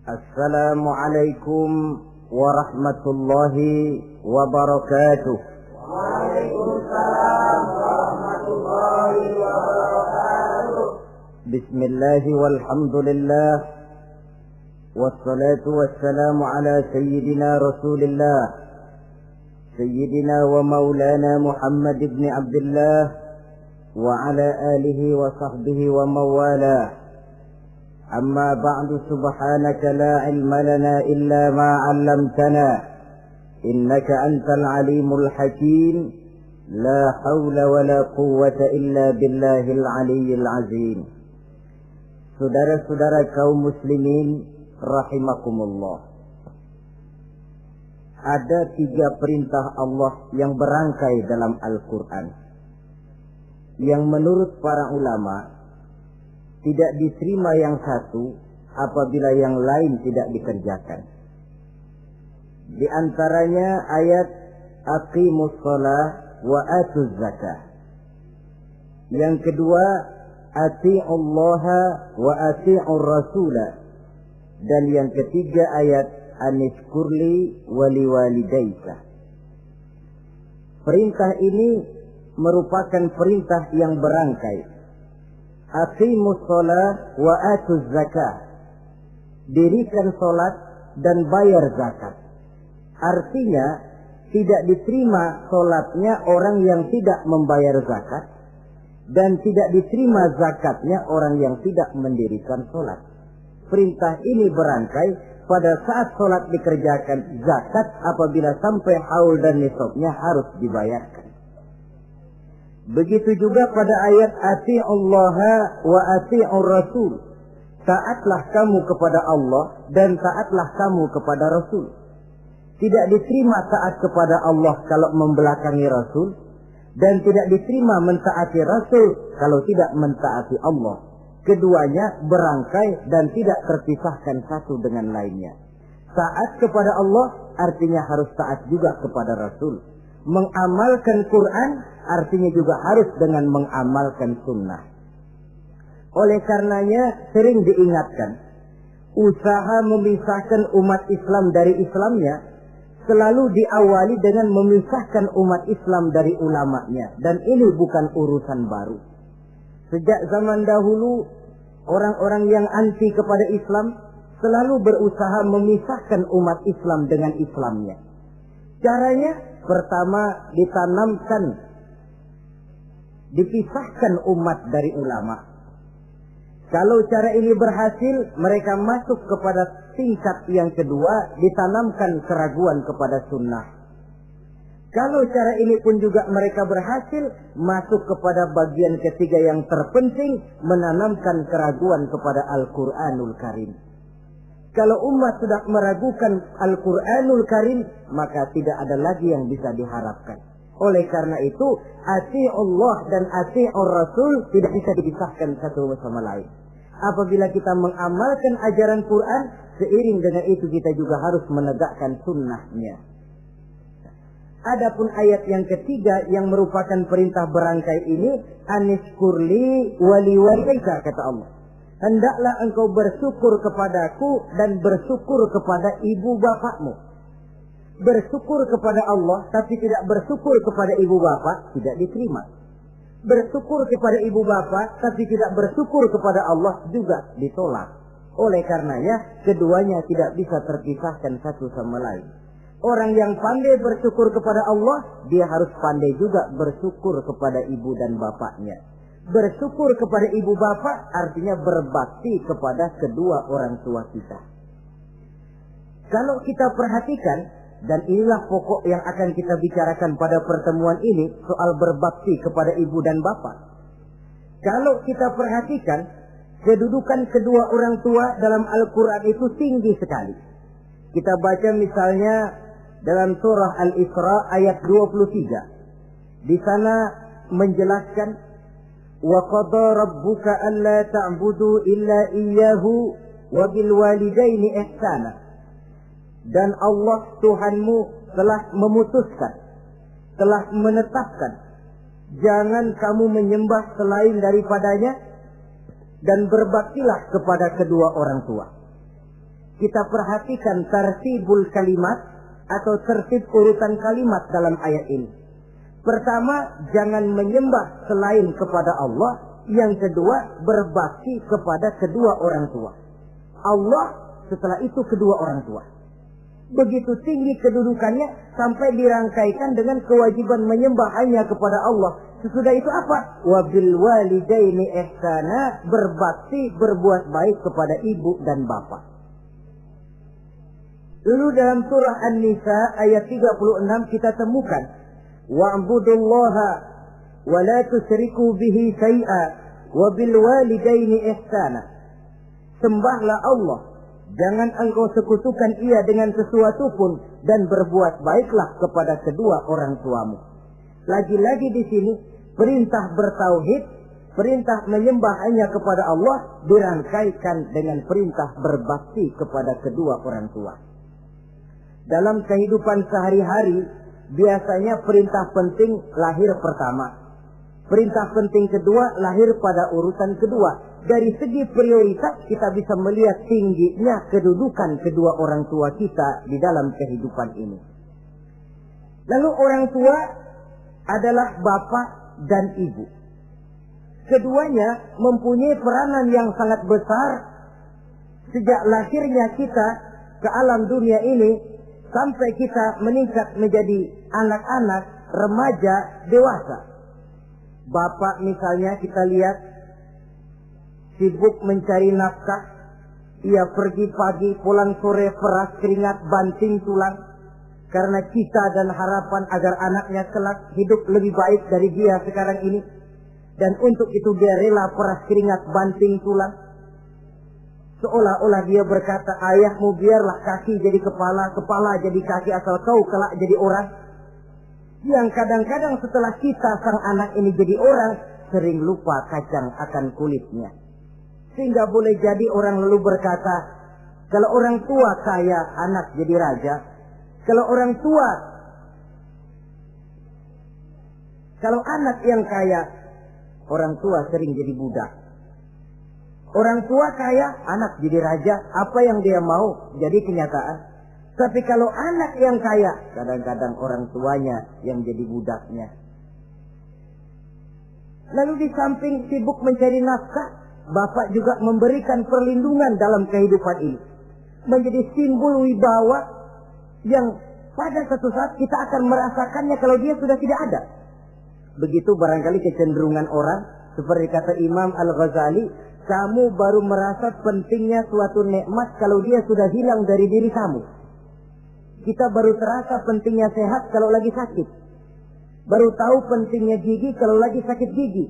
Assalamualaikum warahmatullahi wabarakatuh. Waalaikumsalam warahmatullahi wabarakatuh. Bismillahi walhamdulillah. Wassalatu wassalamu ala sayyidina Rasulillah, sayyidina wa maulana Muhammad ibn Abdullah wa ala alihi wa sahbihi wa mawalah. أما بعد سبحانك لا علم لنا إلا ما علمتنا إنك أنت العليم الحكيم لا حول ولا قوة إلا بالله العلي العظيم. Saudara-saudara kaum muslimin rahimakumullah, ada 3 perintah Allah yang berangkai dalam Al-Quran yang menurut para ulama tidak diterima yang satu apabila yang lain tidak dikerjakan. Di antaranya ayat aqimus shalah wa atuz zakah. Yang kedua ati'ullaha wa ati'ur rasula. Dan yang ketiga ayat anishkurli wali walidaika. Perintah ini merupakan perintah yang berangkai. Aqimus shalah wa atuz zakah. Dirikan salat dan bayar zakat. Artinya tidak diterima salatnya orang yang tidak membayar zakat, dan tidak diterima zakatnya orang yang tidak mendirikan salat. Perintah ini berangkai pada saat salat dikerjakan, zakat apabila sampai haul dan nisabnya harus dibayarkan. Begitu juga pada ayat ati'ullaha wa ati'ur rasul. Taatlah kamu kepada Allah dan taatlah kamu kepada Rasul. Tidak diterima taat kepada Allah kalau membelakangi Rasul, dan tidak diterima mentaati Rasul kalau tidak mentaati Allah. Keduanya berangkai dan tidak terpisahkan satu dengan lainnya. Taat kepada Allah artinya harus taat juga kepada Rasul. Mengamalkan Quran artinya juga harus dengan mengamalkan sunnah. Oleh karenanya sering diingatkan, usaha memisahkan umat Islam dari Islamnya selalu diawali dengan memisahkan umat Islam dari ulamanya. Dan ini bukan urusan baru. Sejak zaman dahulu, orang-orang yang anti kepada Islam selalu berusaha memisahkan umat Islam dengan Islamnya. Caranya pertama dipisahkan umat dari ulama. Kalau cara ini berhasil, mereka masuk kepada tingkat yang kedua, ditanamkan keraguan kepada sunnah. Kalau cara ini pun juga mereka berhasil, masuk kepada bagian ketiga yang terpenting, menanamkan keraguan kepada Al-Quranul Karim. Kalau umat sudah meragukan Al-Quranul Karim, maka tidak ada lagi yang bisa diharapkan. Oleh karena itu, ati'ullah dan ati'ur rasul tidak bisa dipisahkan satu sama lain. Apabila kita mengamalkan ajaran Quran, seiring dengan itu kita juga harus menegakkan sunnahnya. Adapun ayat yang ketiga yang merupakan perintah berangkai ini, anishkurli wali walidaika, kata Allah. Hendaklah engkau bersyukur kepadaku dan bersyukur kepada ibu bapakmu. Bersyukur kepada Allah tapi tidak bersyukur kepada ibu bapak tidak diterima. Bersyukur kepada ibu bapak tapi tidak bersyukur kepada Allah juga ditolak. Oleh karenanya keduanya tidak bisa terpisahkan satu sama lain. Orang yang pandai bersyukur kepada Allah, dia harus pandai juga bersyukur kepada ibu dan bapaknya. Bersyukur kepada ibu bapak artinya berbakti kepada kedua orang tua kita. Kalau kita perhatikan, dan inilah pokok yang akan kita bicarakan pada pertemuan ini, soal berbakti kepada ibu dan bapak. Kalau kita perhatikan, kedudukan kedua orang tua dalam Al-Quran itu tinggi sekali. Kita baca misalnya dalam surah Al-Isra ayat 23. Di sana menjelaskan, وَقَضَى رَبُّكَ أَلَّا تَعْبُدُوا إِلَّا إِيَّهُ وَبِالْوَالِدَيْنِ إِحْسَانًا. Dan Allah Tuhanmu telah memutuskan, telah menetapkan, jangan kamu menyembah selain daripadanya dan berbaktilah kepada kedua orang tua. kita perhatikan tartibul kalimat atau tertib urutan kalimat dalam ayat ini. Pertama, jangan menyembah selain kepada Allah. Yang kedua, berbakti kepada kedua orang tua. Allah, setelah itu kedua orang tua. Begitu tinggi kedudukannya sampai dirangkaikan dengan kewajiban menyembah hanya kepada Allah. Sesudah itu apa? Wabil walidaini ihsana, berbakti, berbuat baik kepada ibu dan bapak. Lalu dalam surah An-Nisa ayat 36 kita temukan wa'budullaha wa la tusyriku bihi syai'a wa bil walidaini ihsana. Sembahlah Allah, jangan engkau sekutukan ia dengan sesuatu pun, dan berbuat baiklah kepada kedua orang tuamu. Lagi-lagi di sini perintah bertauhid, perintah menyembah hanya kepada Allah dirangkaikan dengan perintah berbakti kepada kedua orang tua. Dalam kehidupan sehari-hari, biasanya perintah penting lahir pertama. Perintah penting kedua lahir pada urutan kedua. Dari segi prioritas kita bisa melihat tingginya kedudukan kedua orang tua kita di dalam kehidupan ini. Lalu orang tua adalah bapak dan ibu. Keduanya mempunyai peranan yang sangat besar sejak lahirnya kita ke alam dunia ini sampai kita meningkat menjadi anak-anak, remaja, dewasa. Bapak misalnya kita lihat sibuk mencari nafkah. Ia pergi pagi, pulang sore, peras keringat, banting tulang. Karena cita dan harapan agar anaknya kelak hidup lebih baik dari dia sekarang ini. Dan untuk itu dia rela peras keringat, banting tulang. Seolah-olah dia berkata, ayahmu biarlah kaki jadi kepala, kepala jadi kaki, asal kau kelak jadi orang. Yang kadang-kadang setelah kita sang anak ini jadi orang, sering lupa kacang akan kulitnya. Sehingga boleh jadi orang lalu berkata, kalau orang tua kaya, anak jadi raja. Kalau anak yang kaya, orang tua sering jadi budak. Orang tua kaya, anak jadi raja. Apa yang dia mau jadi kenyataan. Tapi kalau anak yang kaya, kadang-kadang orang tuanya yang jadi budaknya. Lalu di samping sibuk mencari nafkah, bapak juga memberikan perlindungan dalam kehidupan ini. Menjadi simbol wibawa yang pada satu saat kita akan merasakannya kalau dia sudah tidak ada. Begitu barangkali kecenderungan orang, seperti kata Imam Al-Ghazali, kamu baru merasa pentingnya suatu nikmat kalau dia sudah hilang dari diri kamu. Kita baru terasa pentingnya sehat kalau lagi sakit. Baru tahu pentingnya gigi kalau lagi sakit gigi.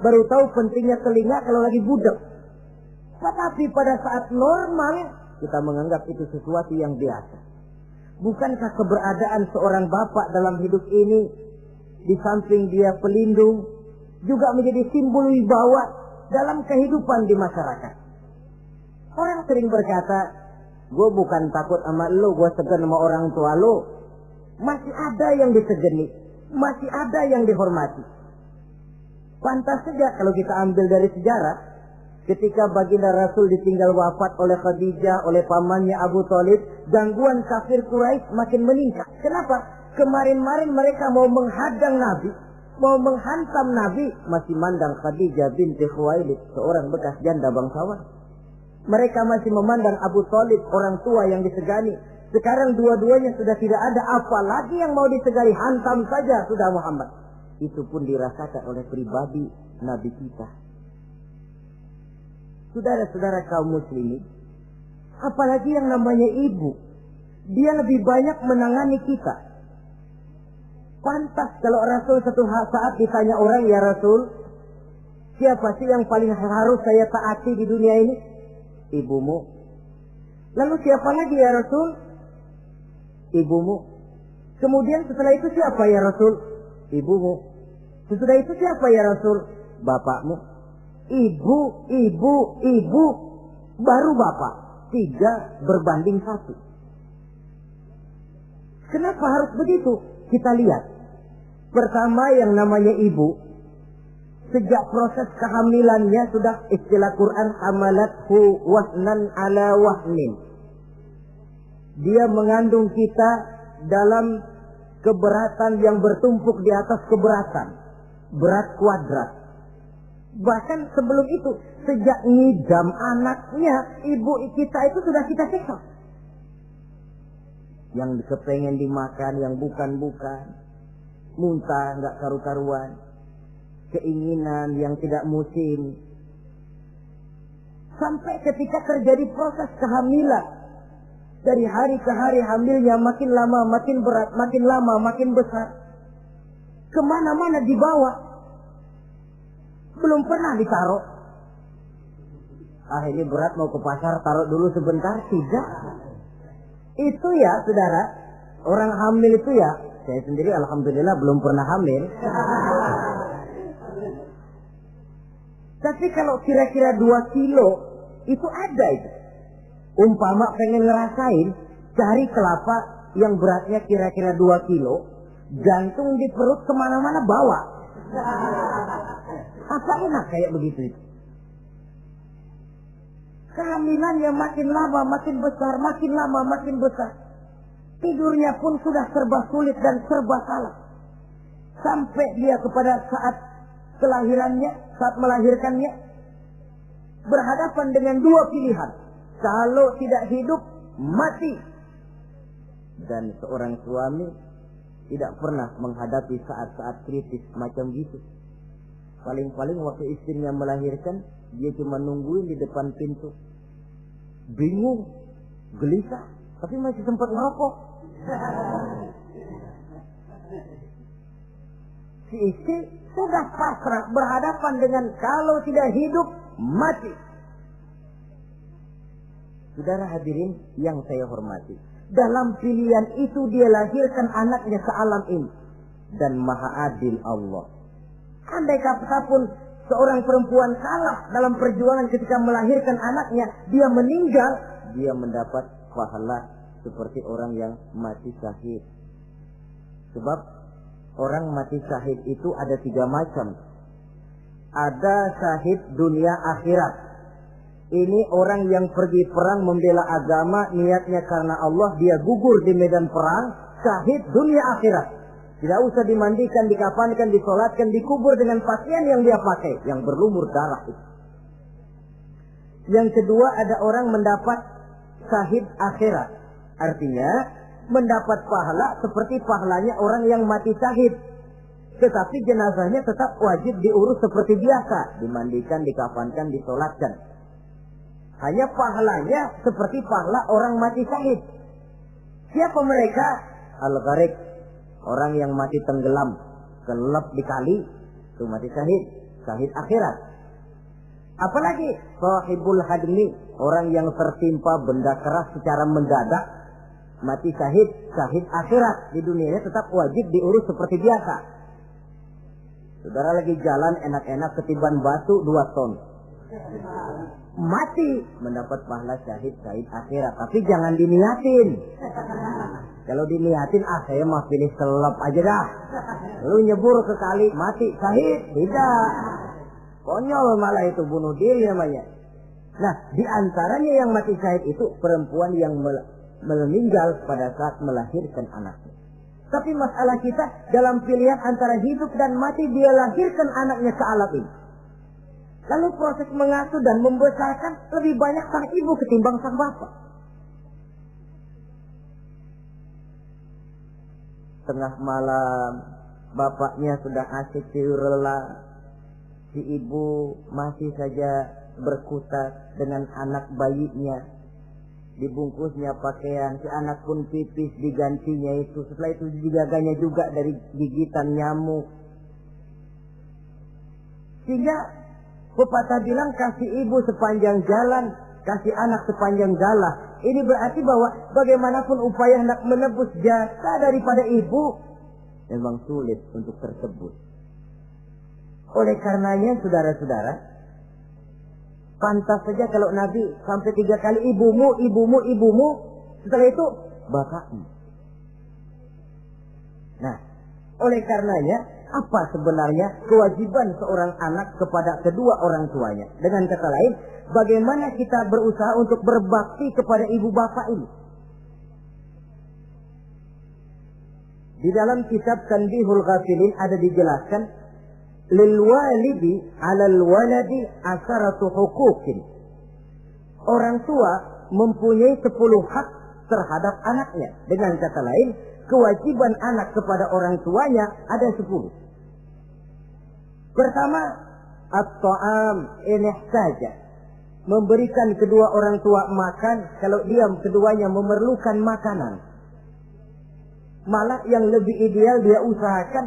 Baru tahu pentingnya telinga kalau lagi budak. Tetapi pada saat normal, kita menganggap itu sesuatu yang biasa. Bukankah keberadaan seorang bapak dalam hidup ini, di samping dia pelindung, juga menjadi simbol wibawa dalam kehidupan di masyarakat. Orang sering berkata, gue bukan takut sama lo, gue segan sama orang tua lo. Masih ada yang disegani, masih ada yang dihormati. Pantas saja kalau kita ambil dari sejarah, ketika baginda Rasul ditinggal wafat oleh Khadijah, oleh pamannya Abu Thalib, gangguan kafir Quraisy makin meningkat. Kenapa? Kemarin-marin mereka mau menghadang Nabi, mau menghantam Nabi, masih mandang Khadijah binti Khuwailid, seorang bekas janda bangsawan. Mereka masih memandang Abu Thalib, orang tua yang disegani. Sekarang dua-duanya sudah tidak ada, apalagi yang mau disegani, hantam saja sudah Muhammad. Itu pun dirasakan oleh pribadi Nabi kita. Saudara-saudara kaum muslimin, apalagi yang namanya ibu, dia lebih banyak menangani kita. Pantas kalau Rasul satu saat ditanya orang, ya Rasul, siapa sih yang paling harus saya taati di dunia ini? Ibumu. Lalu siapa lagi ya Rasul? Ibumu. Kemudian setelah itu siapa ya Rasul? Ibumu. Sesudah itu siapa ya Rasul? Bapakmu. Ibu, baru bapak. 3 berbanding 1. Kenapa harus begitu? Kita lihat. Pertama yang namanya ibu, sejak proses kehamilannya sudah istilah Quran hamalathu wahnan ala wahnin. Dia mengandung kita dalam keberatan yang bertumpuk di atas keberatan. Berat kuadrat. Bahkan sebelum itu, sejak ngidam anaknya, ibu kita itu sudah kita siksa. Yang kepengen dimakan, yang bukan-bukan. Muntah, nggak karu-karuan. Keinginan yang tidak musim. Sampai ketika terjadi proses kehamilan. Dari hari ke hari hamilnya makin lama, makin berat, makin lama, makin besar. Kemana-mana dibawa. Belum pernah ditaruh. Ini berat mau ke pasar, taruh dulu sebentar. Tidak. Itu ya saudara, orang hamil itu ya, saya sendiri alhamdulillah belum pernah hamil. Tapi kalau kira-kira 2 kilo, itu ada itu. Umpama pengen ngerasain, cari kelapa yang beratnya kira-kira 2 kilo, jantung di perut kemana-mana bawa. Apa enak kayak begitu itu? Kehamilannya makin lama makin besar, makin lama makin besar. Tidurnya pun sudah serba sulit dan serba salah. Sampai dia kepada saat kelahirannya, saat melahirkannya, berhadapan dengan 2 pilihan. Kalau tidak hidup, mati. Dan seorang suami tidak pernah menghadapi saat-saat kritis macam gitu. Paling-paling waktu istrinya melahirkan, dia cuma nungguin di depan pintu. Bingung, gelisah, tapi masih sempat ngerokok. Si istri sudah pasrah berhadapan dengan kalau tidak hidup, mati. Saudara hadirin yang saya hormati, dalam pilihan itu dia lahirkan anaknya ke alam ini. Dan maha adil Allah. Andai kata pun seorang perempuan kalah dalam perjuangan ketika melahirkan anaknya, dia meninggal, dia mendapat pahala seperti orang yang mati syahid. Sebab orang mati syahid itu ada 3 macam. Ada syahid dunia akhirat. Ini orang yang pergi perang membela agama, niatnya karena Allah, dia gugur di medan perang, syahid dunia akhirat. Tidak usah dimandikan, dikafankan, disolatkan, dikubur dengan pakaian yang dia pakai, yang berlumur darah itu. Yang kedua, ada orang mendapat syahid akhirat. Artinya, mendapat pahala seperti pahalanya orang yang mati syahid. Tetapi jenazahnya tetap wajib diurus seperti biasa. Dimandikan, dikafankan, disolatkan. Hanya pahalanya seperti pahala orang mati syahid. Siapa mereka? Al-Gharik. Orang yang mati tenggelam. Kelelep di kali. Itu mati syahid. Syahid akhirat. Apalagi? Sahibul hadmi. Orang yang tertimpa benda keras secara mendadak. Mati syahid. Syahid akhirat. Di dunianya tetap wajib diurus seperti biasa. Saudara lagi jalan enak-enak ketiban batu 2 ton. Mati mendapat pahala syahid akhirat, tapi jangan diniatin. Kalau diniatin, saya mah pilih selap aja dah. Lu nyebur ke kali mati syahid, tidak. Konyol malah itu, bunuh diri namanya. Nah, di antaranya yang mati syahid itu perempuan yang meninggal pada saat melahirkan anaknya. Tapi masalah kita dalam pilihan antara hidup dan mati, dia lahirkan anaknya ke alam ini. Lalu proses mengasuh dan membesarkan lebih banyak sang ibu ketimbang sang bapak. Tengah malam, bapaknya sudah asik tidur lelap. Si ibu masih saja berkutat dengan anak bayinya. Dibungkusnya pakaian, si anak pun pipis digantinya itu. Setelah itu dijaganya juga dari gigitan nyamuk. Sehingga pepatah bilang kasih ibu sepanjang jalan, kasih anak sepanjang galah. Ini berarti bahwa bagaimanapun upaya hendak menebus jasa daripada ibu, memang sulit untuk tersebut. Oleh karenanya saudara-saudara, pantas saja kalau Nabi sampai 3 kali ibumu, ibumu, ibumu, setelah itu bapakmu. Nah, oleh karenanya apa sebenarnya kewajiban seorang anak kepada kedua orang tuanya? Dengan kata lain, bagaimana kita berusaha untuk berbakti kepada ibu bapak ini? Di dalam kitab Tanbihul Ghafilin ada dijelaskan, lil walidi 'alal waladi asharatu huquqin. Orang tua mempunyai 10 hak terhadap anaknya. Dengan kata lain, kewajiban anak kepada orang tuanya ada 10. Pertama, at-ta'am in ihtaja. Memberikan kedua orang tua makan kalau dia keduanya memerlukan makanan. Malah yang lebih ideal dia usahakan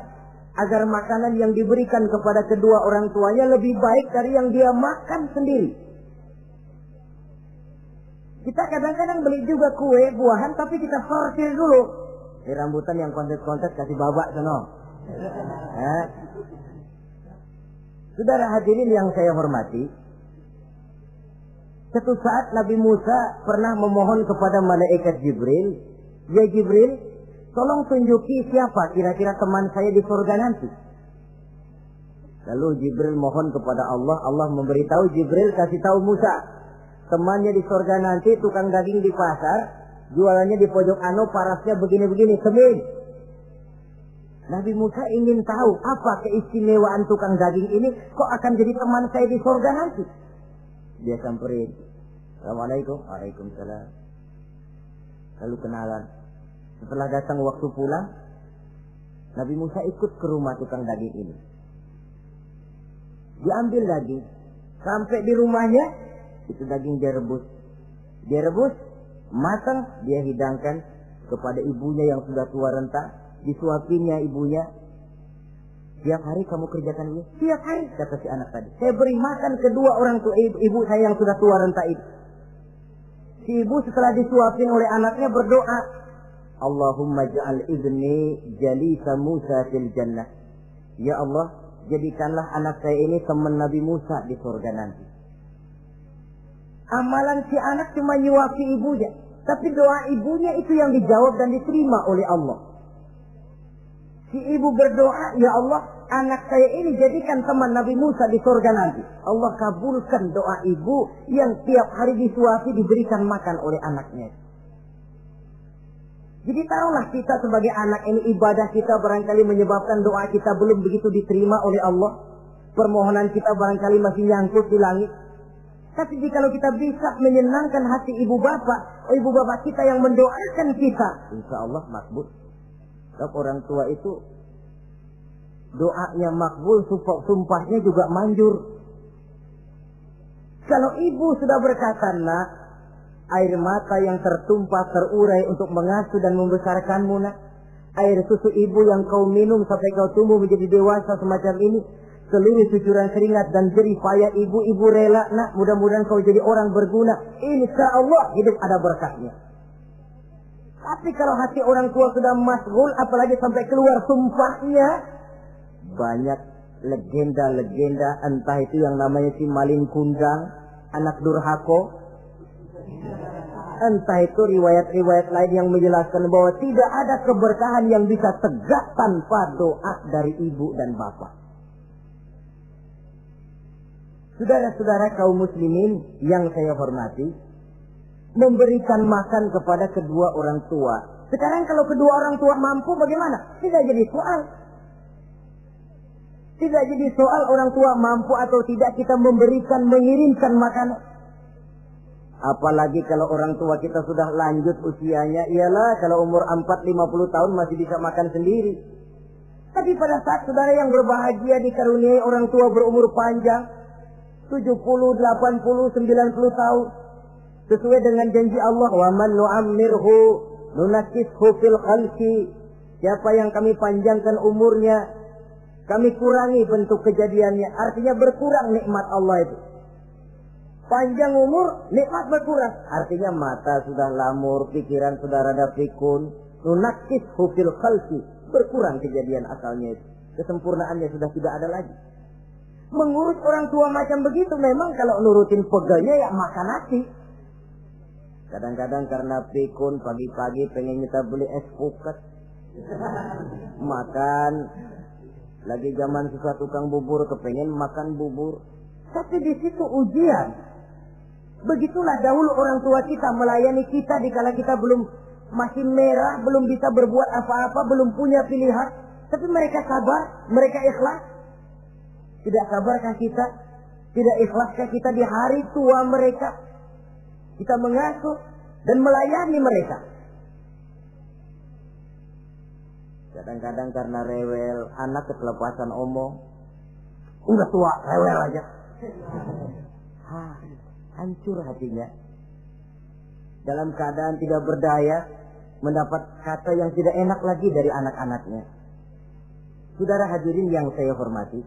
agar makanan yang diberikan kepada kedua orang tuanya lebih baik dari yang dia makan sendiri. Kita kadang-kadang beli juga kue, buahan, tapi kita sortir dulu. Di rambutan yang kontes-kontes kasih babak sono. Saudara hadirin yang saya hormati, suatu saat Nabi Musa pernah memohon kepada malaikat Jibril, "Ya Jibril, tolong tunjuki siapa kira-kira teman saya di surga nanti." Lalu Jibril mohon kepada Allah, Allah memberitahu Jibril kasih tahu Musa, temannya di surga nanti tukang daging di pasar, jualannya di pojok parasnya begini-begini, semin. Nabi Musa ingin tahu apa keistimewaan tukang daging ini kok akan jadi teman saya di surga nanti. Dia samperin, "Assalamualaikum." "Waalaikumsalam." Lalu kenalan. Setelah datang waktu pulang, Nabi Musa ikut ke rumah tukang daging ini. Diambil daging, sampai di rumahnya itu daging dia rebus. Dia rebus, matang, dia hidangkan kepada ibunya yang sudah tua renta. Disuapinnya ibunya. "Tiap hari kamu kerjakan ini?" "Tiap hari," kata si anak tadi. "Saya beri makan kedua orang tua ibu saya yang sudah tua renta itu." Si ibu setelah disuapin oleh anaknya berdoa, "Allahumma ja'al ibni jalisa Musa fil jannah." Ya Allah, jadikanlah anak saya ini teman Nabi Musa di surga nanti. Amalan si anak cuma nyuapi ibunya, tapi doa ibunya itu yang dijawab dan diterima oleh Allah. Si ibu berdoa, "Ya Allah, anak saya ini jadikan teman Nabi Musa di surga nanti." Allah kabulkan doa ibu yang tiap hari disuapi diberikan makan oleh anaknya. Jadi taruhlah kita sebagai anak ini, ibadah kita barangkali menyebabkan doa kita belum begitu diterima oleh Allah. Permohonan kita barangkali masih nyangkut di langit. Tapi jikalau kita bisa menyenangkan hati ibu bapak kita yang mendoakan kita, insya Allah makbul. Sebab orang tua itu doanya makbul, sumpahnya juga manjur. Kalau ibu sudah berkata, "Nak, air mata yang tertumpah terurai untuk mengasuh dan membesarkanmu, nak. Air susu ibu yang kau minum sampai kau tumbuh menjadi dewasa semacam ini, seluruh cucuran keringat dan jerih payah ibu rela, nak. Mudah-mudahan kau jadi orang berguna. Insya Allah hidup ada berkahnya." Tapi kalau hati orang tua sudah masghul, apalagi sampai keluar sumpahnya, banyak legenda-legenda, entah itu yang namanya si maling kundang, anak durhako, entah itu riwayat-riwayat lain yang menjelaskan bahwa tidak ada keberkahan yang bisa tegak tanpa doa dari ibu dan bapak. Saudara-saudara kaum muslimin yang saya hormati, memberikan makan kepada kedua orang tua. Sekarang kalau kedua orang tua mampu bagaimana? Tidak jadi soal. Tidak jadi soal orang tua mampu atau tidak kita memberikan, mengirimkan makanan. Apalagi kalau orang tua kita sudah lanjut usianya, ialah kalau umur 40-50 tahun masih bisa makan sendiri. Tapi pada saat saudara yang berbahagia dikaruniai orang tua berumur panjang, 70, 80, 90 tahun, sesuai dengan janji Allah, "Wa man nu'ammirhu nunakkishu fil khalqi." Siapa yang kami panjangkan umurnya, kami kurangi bentuk kejadiannya. Artinya berkurang nikmat Allah itu. Panjang umur, nikmat berkurang. Artinya mata sudah lamur, pikiran sudah rada pikun. Nunakkishu fil khalqi. Berkurang kejadian asalnya itu. Kesempurnaannya sudah tidak ada lagi. Mengurus orang tua macam begitu memang kalau nurutin pegelnya ya makan nasi. Kadang-kadang karena pikun pagi-pagi pengen kita beli es puket. Makan. Lagi zaman susah tukang bubur kepengen makan bubur. Tapi di situ ujian. Begitulah dahulu orang tua kita melayani kita dikala kita belum masih merah, belum bisa berbuat apa-apa, belum punya pilihan, tapi mereka sabar, mereka ikhlas. Tidak sabarkah kita? Tidak ikhlaskah kita di hari tua mereka? Kita mengasuh dan melayani mereka. Kadang-kadang karena rewel, anak kelepasan omong, udah tua, rewel aja. Hancur hatinya. Dalam keadaan tidak berdaya, mendapat kata yang tidak enak lagi dari anak-anaknya. Saudara hadirin yang saya hormati,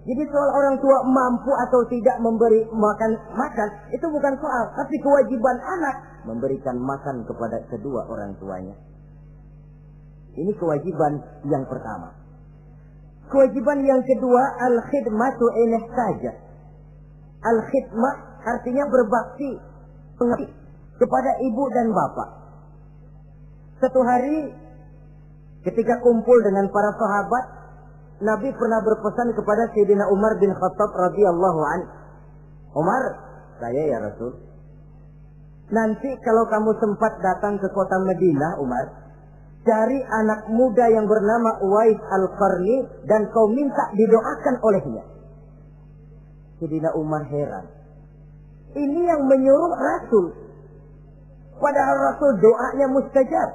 jadi soal orang tua mampu atau tidak memberi makan, itu bukan soal, tapi kewajiban anak memberikan makan kepada kedua orang tuanya. Ini kewajiban yang pertama. Kewajiban yang kedua, al-khidmatu in ihtaja. Al-khidmah artinya berbakti kepada ibu dan bapak. Satu hari ketika kumpul dengan para sahabat, Nabi pernah berpesan kepada Sayyidina Umar bin Khattab radhiyallahu anhu. Umar, saya ya Rasul, nanti kalau kamu sempat datang ke kota Madinah, Umar, cari anak muda yang bernama Uwais Al-Qarni dan kau minta didoakan olehnya. Sayyidina Umar heran. Ini yang menyuruh Rasul. Padahal Rasul doanya mustajab.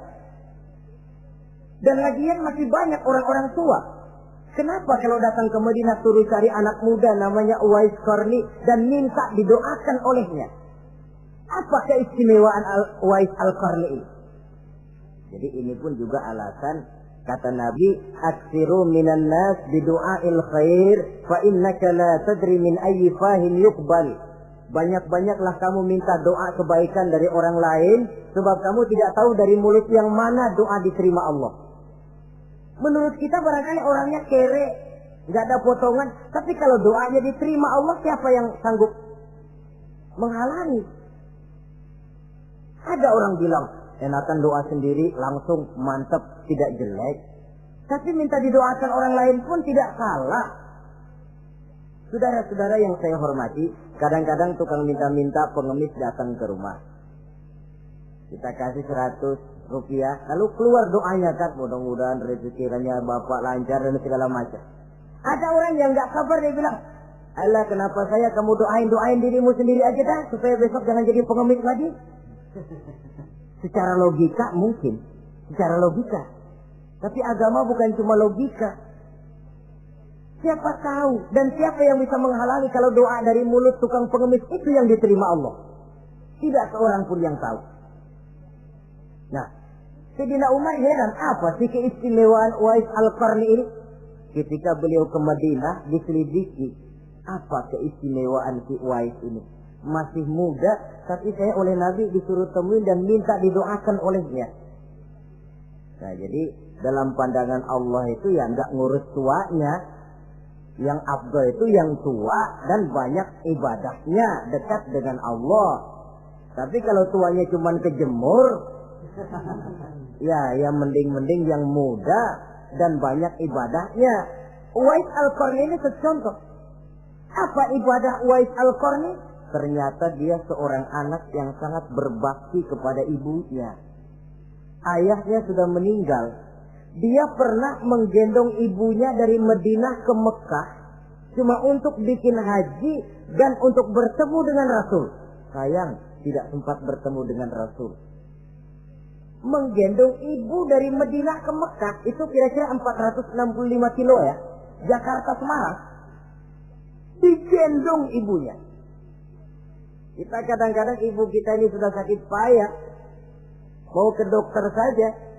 Dan lagian masih banyak orang-orang tua. Kenapa kalau datang ke Madinah suruh cari anak muda namanya Uwais Qarni dan minta didoakan olehnya? Apa keistimewaan Uwais Al-Qarni ini? Jadi ini pun juga alasan kata Nabi, aksiru minan nas bidu'ail khair fa innaka la tadri min ayyi fahin yuqbal. Banyak-banyaklah kamu minta doa kebaikan dari orang lain, sebab kamu tidak tahu dari mulut yang mana doa diterima Allah. Menurut kita barangkali orangnya kere, nggak ada potongan, tapi kalau doanya diterima Allah, siapa yang sanggup menghalangi? Ada orang bilang, enakan doa sendiri langsung mantap, tidak jelek. Tapi minta didoakan orang lain pun tidak salah. Saudara-saudara yang saya hormati, kadang-kadang tukang minta-minta pengemis datang ke rumah. Kita kasih 100 rupiah, lalu keluar doanya kan, mudah-mudahan rezekinya bapak lancar dan segala macam. Ada orang yang nggak sabar, dia bilang, Allah kenapa saya kamu doain dirimu sendiri aja dah, supaya besok jangan jadi pengemis lagi. Secara logika mungkin, secara logika. Tapi agama bukan cuma logika. Siapa tahu dan siapa yang bisa menghalangi kalau doa dari mulut tukang pengemis itu yang diterima Allah? Tidak seorang pun yang tahu. Nah, Sayyidina Umar heran, apa sih keistimewaan Uwais Al-Qarni ini? Ketika beliau ke Madinah diselidiki, apa keistimewaan si Uwais ini? Masih muda, tapi saya oleh Nabi disuruh temuin dan minta didoakan olehnya. Nah, jadi dalam pandangan Allah itu ya nggak ngurus tuanya. Yang afdal itu yang tua dan banyak ibadahnya, dekat dengan Allah. Tapi kalau tuanya cuma kejemur, ya mending yang muda dan banyak ibadahnya. Uwais Al-Qarni ini contoh. Apa ibadah Uwais Al-Qarni? Ternyata dia seorang anak yang sangat berbakti kepada ibunya. Ayahnya sudah meninggal. Dia pernah menggendong ibunya dari Madinah ke Mekah cuma untuk bikin haji dan untuk bertemu dengan Rasul. Sayang, tidak sempat bertemu dengan Rasul. Menggendong ibu dari Madinah ke Mekah itu kira-kira 465 kilo ya. Jakarta Semarang. Digendong ibunya. Kita kadang-kadang ibu kita ini sudah sakit payah, mau ke dokter saja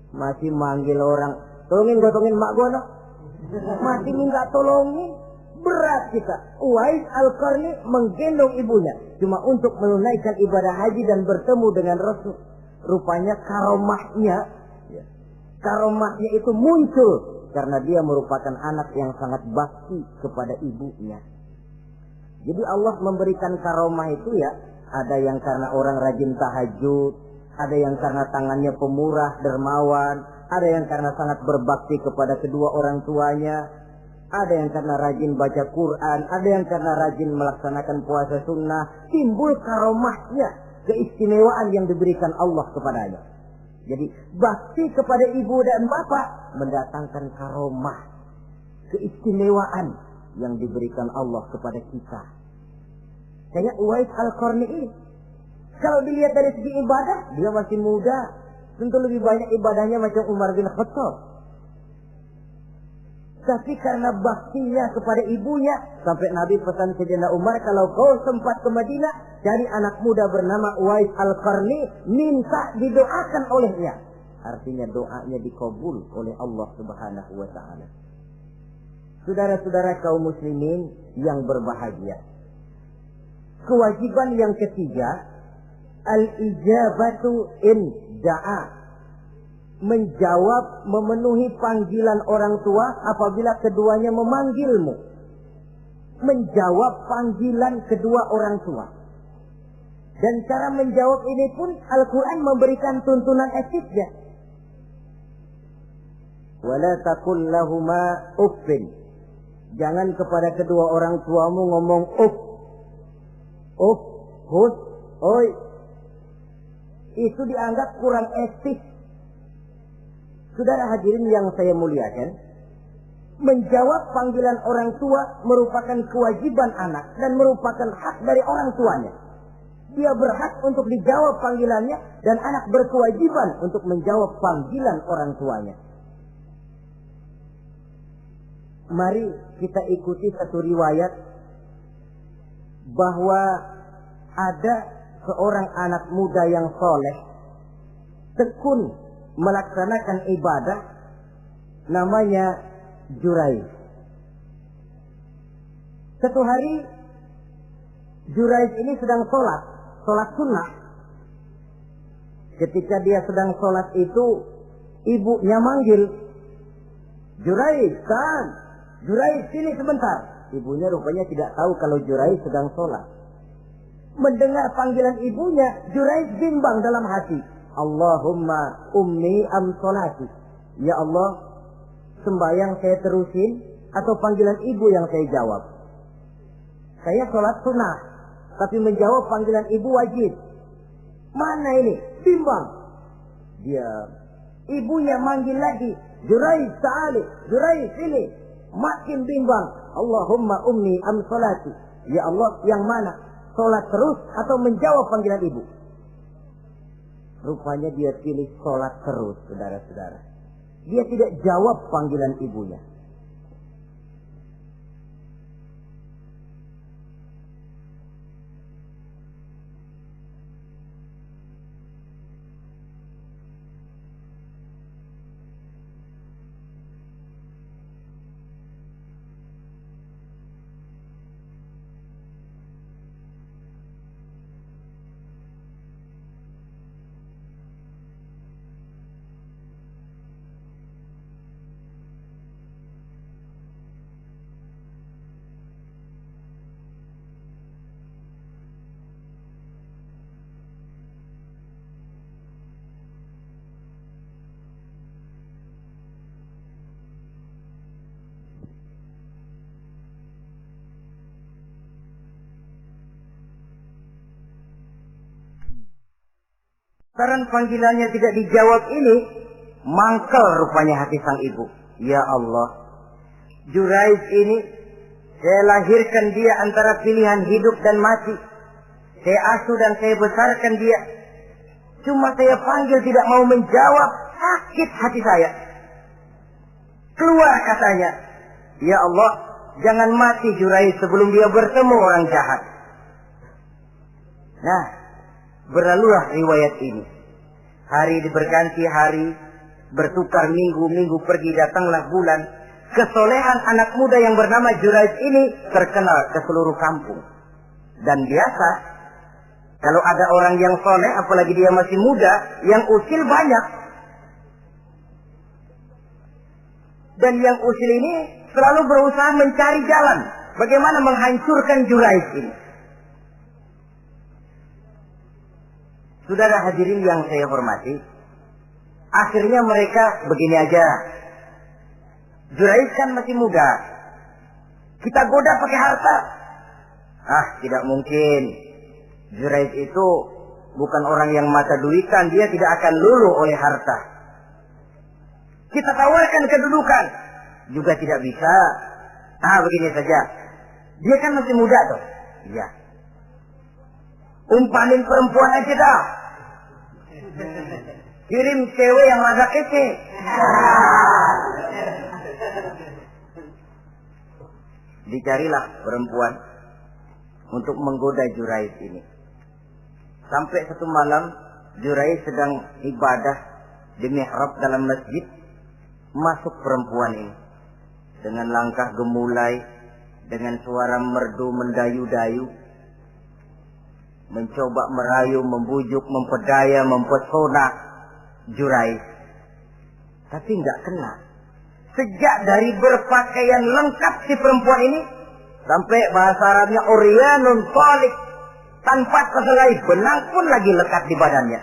masih manggil orang, tolongin mak gua no. Masih minta tolongin. Berat kita. Uwais Al-Qarni menggendong ibunya cuma untuk menunaikan ibadah haji dan bertemu dengan Rasul. Rupanya karomahnya itu muncul karena dia merupakan anak yang sangat bakti kepada ibunya. Jadi Allah memberikan karomah itu ya, ada yang karena orang rajin tahajud, ada yang karena tangannya pemurah, dermawan, ada yang karena sangat berbakti kepada kedua orang tuanya, ada yang karena rajin baca Quran, ada yang karena rajin melaksanakan puasa sunnah. Timbul karomahnya keistimewaan yang diberikan Allah kepadanya. Jadi bakti kepada ibu dan bapak mendatangkan karomah, keistimewaan yang diberikan Allah kepada kita. Kayak Uwais Al-Qarni ini, kalau dilihat dari segi ibadah, dia masih muda, tentu lebih banyak ibadahnya macam Umar bin Khattab. Tapi karena baktinya kepada ibunya, sampai Nabi pesan Sayyidina Umar, kalau kau sempat ke Madinah, cari anak muda bernama Uwais Al-Qarni, minta didoakan olehnya. Artinya doanya dikabul oleh Allah Subhanahu wa ta'ala. Saudara-saudara kaum muslimin yang berbahagia, kewajiban yang ketiga, al-ijabatu in da'a, menjawab, memenuhi panggilan orang tua apabila keduanya memanggilmu. Menjawab panggilan kedua orang tua. Dan cara menjawab ini pun Al-Quran memberikan tuntunan etiknya. Wala taqul lahuma uffin. Jangan kepada kedua orang tuamu ngomong uff. Uff, hus, oi. Itu dianggap kurang etis. Saudara hadirin yang saya muliakan, menjawab panggilan orang tua merupakan kewajiban anak dan merupakan hak dari orang tuanya. Dia berhak untuk dijawab panggilannya dan anak berkewajiban untuk menjawab panggilan orang tuanya. Mari kita ikuti satu riwayat bahwa ada seorang anak muda yang soleh, tekun melaksanakan ibadah, namanya Jurayj. Satu hari Jurayj ini sedang sholat sunnah. Ketika dia sedang sholat itu, ibunya manggil, Jurayj, kan? Jurayj, sini sebentar. Ibunya rupanya tidak tahu kalau Jurayj sedang sholat. Mendengar panggilan ibunya, Jurayj bimbang dalam hati. Allahumma ummi am sholati. Ya Allah, sembahyang saya terusin atau panggilan ibu yang saya jawab? Saya sholat sunnah, tapi menjawab panggilan ibu wajib. Mana ini? Bimbang. Dia, ibunya manggil lagi, Jurayj ta'ali, Jurayj sini. Makin bimbang. Allahumma ummi am sholati. Ya Allah, yang mana? Sholat terus atau menjawab panggilan ibu? Rupanya dia pilih sholat terus, saudara-saudara. Dia tidak jawab panggilan ibunya. Karena panggilannya tidak dijawab ini, mangkel rupanya hati sang ibu. Ya Allah, Jurayj ini, saya lahirkan dia antara pilihan hidup dan mati. Saya asuh dan saya besarkan dia. Cuma saya panggil tidak mau menjawab, sakit hati saya. Keluar katanya, ya Allah, jangan mati Jurayj sebelum dia bertemu orang jahat. Nah, berlalulah riwayat ini. Hari berganti hari, bertukar minggu pergi, datanglah bulan. Kesolehan anak muda yang bernama Jurayj ini terkenal ke seluruh kampung. Dan biasa, kalau ada orang yang soleh, apalagi dia masih muda, yang usil banyak. Dan yang usil ini selalu berusaha mencari jalan bagaimana menghancurkan Jurayj ini. Saudara hadirin yang saya hormati, akhirnya mereka begini aja. Jurayj kan masih muda, kita goda pakai harta. Ah, tidak mungkin. Jurayj itu bukan orang yang mata duitan, dia tidak akan luluh oleh harta. Kita tawarkan kedudukan, juga tidak bisa. Begini saja. Dia kan masih muda tuh. Iya. Umpanin perempuan aja dah. Kirim cewek yang rada kece. Dicarilah perempuan untuk menggoda Jurais ini. Sampai satu malam Jurais sedang ibadah di mihrab dalam masjid. Masuk perempuan ini dengan langkah gemulai, dengan suara merdu mendayu-dayu, mencoba merayu, membujuk, mempedaya, mempesona Jurais. Tapi enggak kena. Sejak dari berpakaian lengkap si perempuan ini, sampai bahasa Arabnya uryanun thalik, tanpa sehelai benang pun lagi lekat di badannya.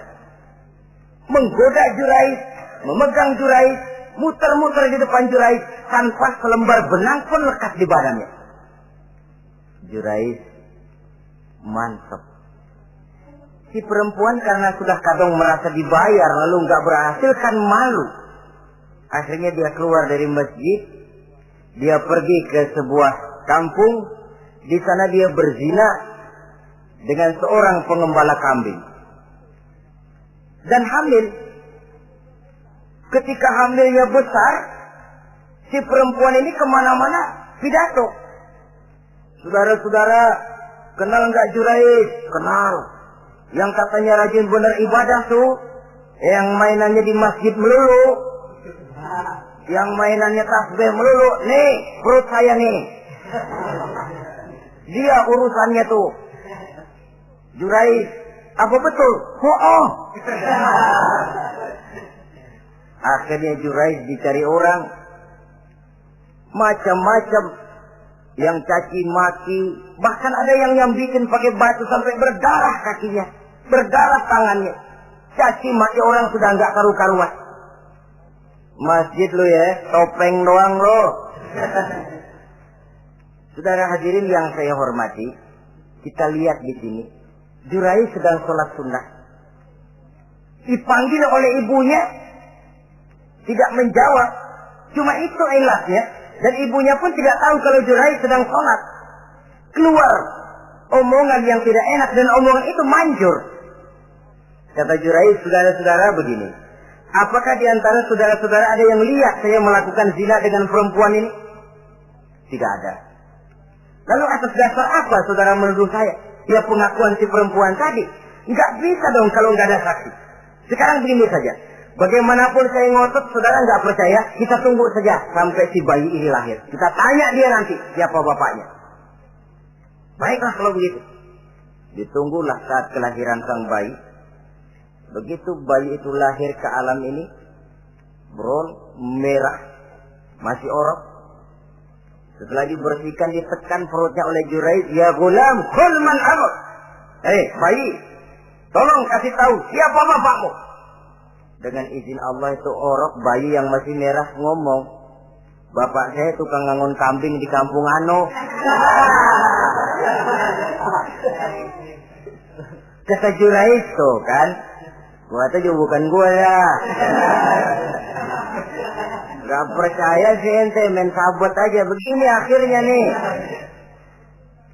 Menggoda Jurais, memegang Jurais, muter-muter di depan Jurais, tanpa selembar benang pun lekat di badannya. Jurais mantap. Si perempuan karena sudah kadang merasa dibayar lalu nggak berhasil kan malu. Akhirnya dia keluar dari masjid, dia pergi ke sebuah kampung, di sana dia berzina dengan seorang pengembala kambing dan hamil. Ketika hamilnya besar, si perempuan ini kemana-mana pidato. Saudara-saudara, kenal nggak Jurais? Kenal. Yang katanya rajin benar ibadah tuh, yang mainannya di masjid melulu, yang mainannya tasbih melulu. Nih, perut saya nih. Dia urusannya tuh. Jurais, apa betul? Oh. Akhirnya Jurais dicari orang, macam-macam, yang caci maki, bahkan ada yang bikin pakai batu sampai berdarah kakinya, berdarah tangannya. Caci maki orang sudah nggak karu-karuan. Masjid lo ya, topeng doang lo. Saudara hadirin yang saya hormati, kita lihat di sini, Jurais sedang sholat sunnah, dipanggil oleh ibunya, tidak menjawab. Cuma itu ilasnya. Dan ibunya pun tidak tahu kalau Jurais sedang sholat. Keluar omongan yang tidak enak dan omongan itu manjur. Kata Jurais, saudara-saudara begini, apakah di antara saudara-saudara ada yang lihat saya melakukan zina dengan perempuan ini? Tidak ada. Lalu atas dasar apa saudara menuduh saya? Ya pengakuan si perempuan tadi. Nggak bisa dong kalau nggak ada saksi. Sekarang begini saja. Bagaimanapun saya ngotot, saudara nggak percaya, kita tunggu saja sampai si bayi ini lahir. Kita tanya dia nanti siapa bapaknya. Baiklah kalau begitu. Ditunggulah saat kelahiran sang bayi. Begitu bayi itu lahir ke alam ini, bron merah, masih orok. Setelah dibersihkan, ditekan perutnya oleh Jurais, ya gulam, kul man abuk. Bayi, tolong kasih tahu siapa bapakmu. Dengan izin Allah itu orok, bayi yang masih merah ngomong, bapak saya tukang ngangon kambing di kampung Ano. Kata Jurais tuh kan, gua tuh juga bukan gua ya. Gak percaya sih ente, main sabot aja. Begini akhirnya nih,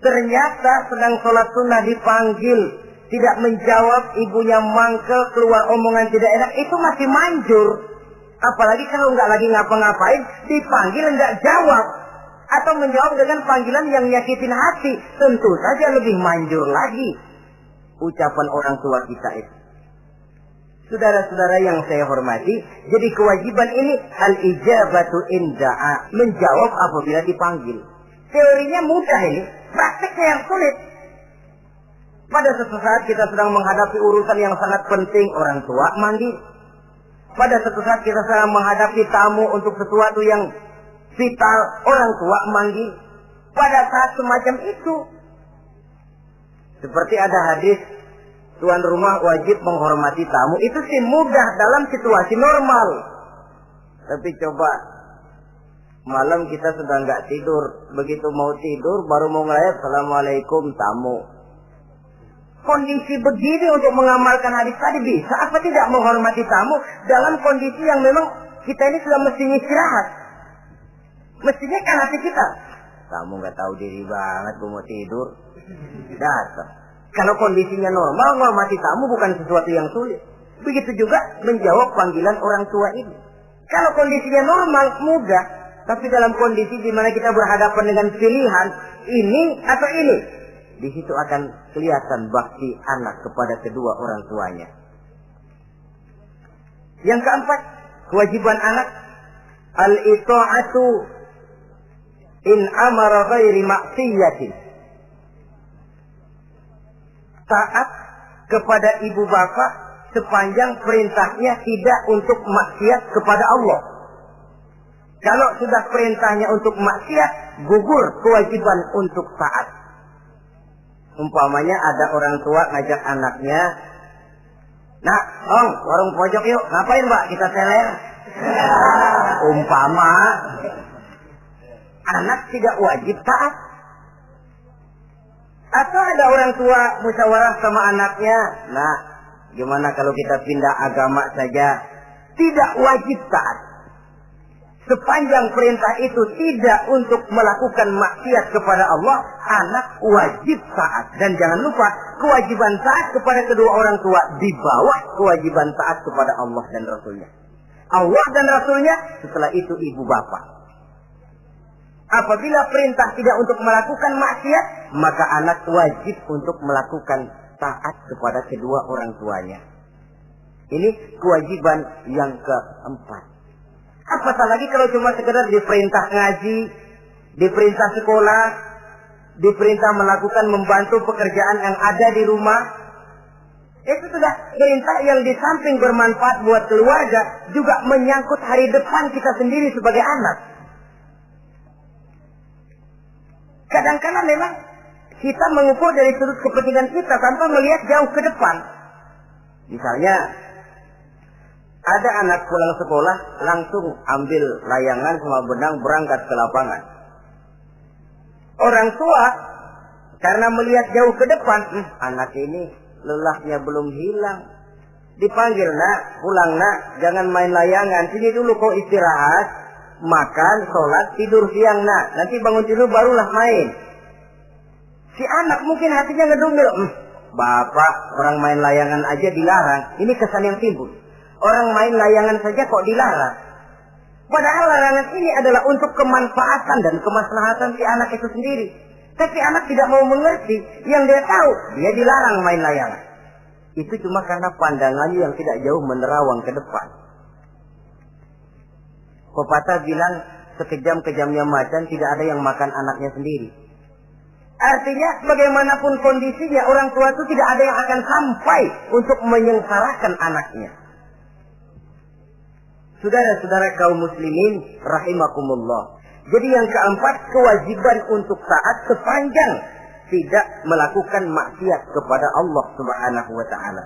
ternyata sedang sholat sunnah dipanggil, tidak menjawab, ibunya mangkel, keluar omongan tidak enak, itu masih manjur. Apalagi kalau nggak lagi ngapa-ngapain, dipanggil nggak jawab, atau menjawab dengan panggilan yang nyakitin hati, tentu saja lebih manjur lagi ucapan orang tua kita itu. Saudara-saudara yang saya hormati, jadi kewajiban ini al-ijabatu inda'a, menjawab apabila dipanggil. Teorinya mudah ini, prakteknya yang sulit. Pada suatu saat kita sedang menghadapi urusan yang sangat penting, orang tua manggil. Pada suatu saat kita sedang menghadapi tamu untuk sesuatu yang vital, orang tua manggil. Pada saat semacam itu, seperti ada hadis, tuan rumah wajib menghormati tamu. Itu sih mudah dalam situasi normal. Tapi coba malam kita sudah nggak tidur, begitu mau tidur baru mau ngelayat, assalamualaikum tamu. kondisi begini untuk mengamalkan hadis tadi bisa apa tidak menghormati tamu dalam kondisi yang memang kita ini sudah mestinya istirahat. Mestinya kan hati kita, kamu nggak tahu diri banget, gue mau tidur, datang. Kalau kondisinya normal, menghormati tamu bukan sesuatu yang sulit. Begitu juga menjawab panggilan orang tua ini. Kalau kondisinya normal, mudah. Tapi dalam kondisi di mana kita berhadapan dengan pilihan ini atau ini, di situ akan kelihatan bakti anak kepada kedua orang tuanya. Yang keempat, kewajiban anak al-ita'atu in amara ghairi maksiyatin. Taat kepada ibu bapak sepanjang perintahnya tidak untuk maksiat kepada Allah. Kalau sudah perintahnya untuk maksiat, gugur kewajiban untuk taat. Umpamanya ada orang tua ngajak anaknya, "Nak, Om, warung pojok yuk." "Ngapain, Mbak?" "Kita teler." Umpama anak tidak wajib taat. Atau ada orang tua musyawarah sama anaknya, "Nah, gimana kalau kita pindah agama saja?" Tidak wajib taat. Sepanjang perintah itu tidak untuk melakukan maksiat kepada Allah, anak wajib taat. Dan jangan lupa, kewajiban taat kepada kedua orang tua di bawah kewajiban taat kepada Allah dan Rasulnya. Allah dan Rasulnya, setelah itu ibu bapak. Apabila perintah tidak untuk melakukan maksiat, maka anak wajib untuk melakukan taat kepada kedua orang tuanya. Ini kewajiban yang keempat. Apatah lagi kalau cuma sekedar diperintah ngaji, diperintah sekolah, diperintah melakukan membantu pekerjaan yang ada di rumah. Itu sudah perintah yang di samping bermanfaat buat keluarga, juga menyangkut hari depan kita sendiri sebagai anak. Kadang-kadang memang kita mengukur dari sudut kepentingan kita tanpa melihat jauh ke depan. Misalnya, ada anak pulang sekolah, langsung ambil layangan sama benang berangkat ke lapangan. Orang tua, karena melihat jauh ke depan, anak ini lelahnya belum hilang. Dipanggil, "Nak, pulang nak, jangan main layangan. Sini dulu kau istirahat, makan, sholat, tidur siang nak. Nanti bangun tidur barulah main." Si anak mungkin hatinya ngedumil, "Bapak, orang main layangan aja dilarang." Ini kesan yang timbul. Orang main layangan saja kok dilarang. Padahal larangan ini adalah untuk kemanfaatan dan kemaslahatan si anak itu sendiri. Tapi anak tidak mau mengerti. Yang dia tahu, dia dilarang main layangan. Itu cuma karena pandangannya yang tidak jauh menerawang ke depan. Pepatah bilang, sekejam-kejamnya macan tidak ada yang makan anaknya sendiri. Artinya, bagaimanapun kondisinya, orang tua itu tidak ada yang akan sampai untuk menyengsarakan anaknya. Saudara-saudara kaum muslimin rahimakumullah. Jadi yang keempat, kewajiban untuk taat sepanjang tidak melakukan maksiat kepada Allah Subhanahu wa taala.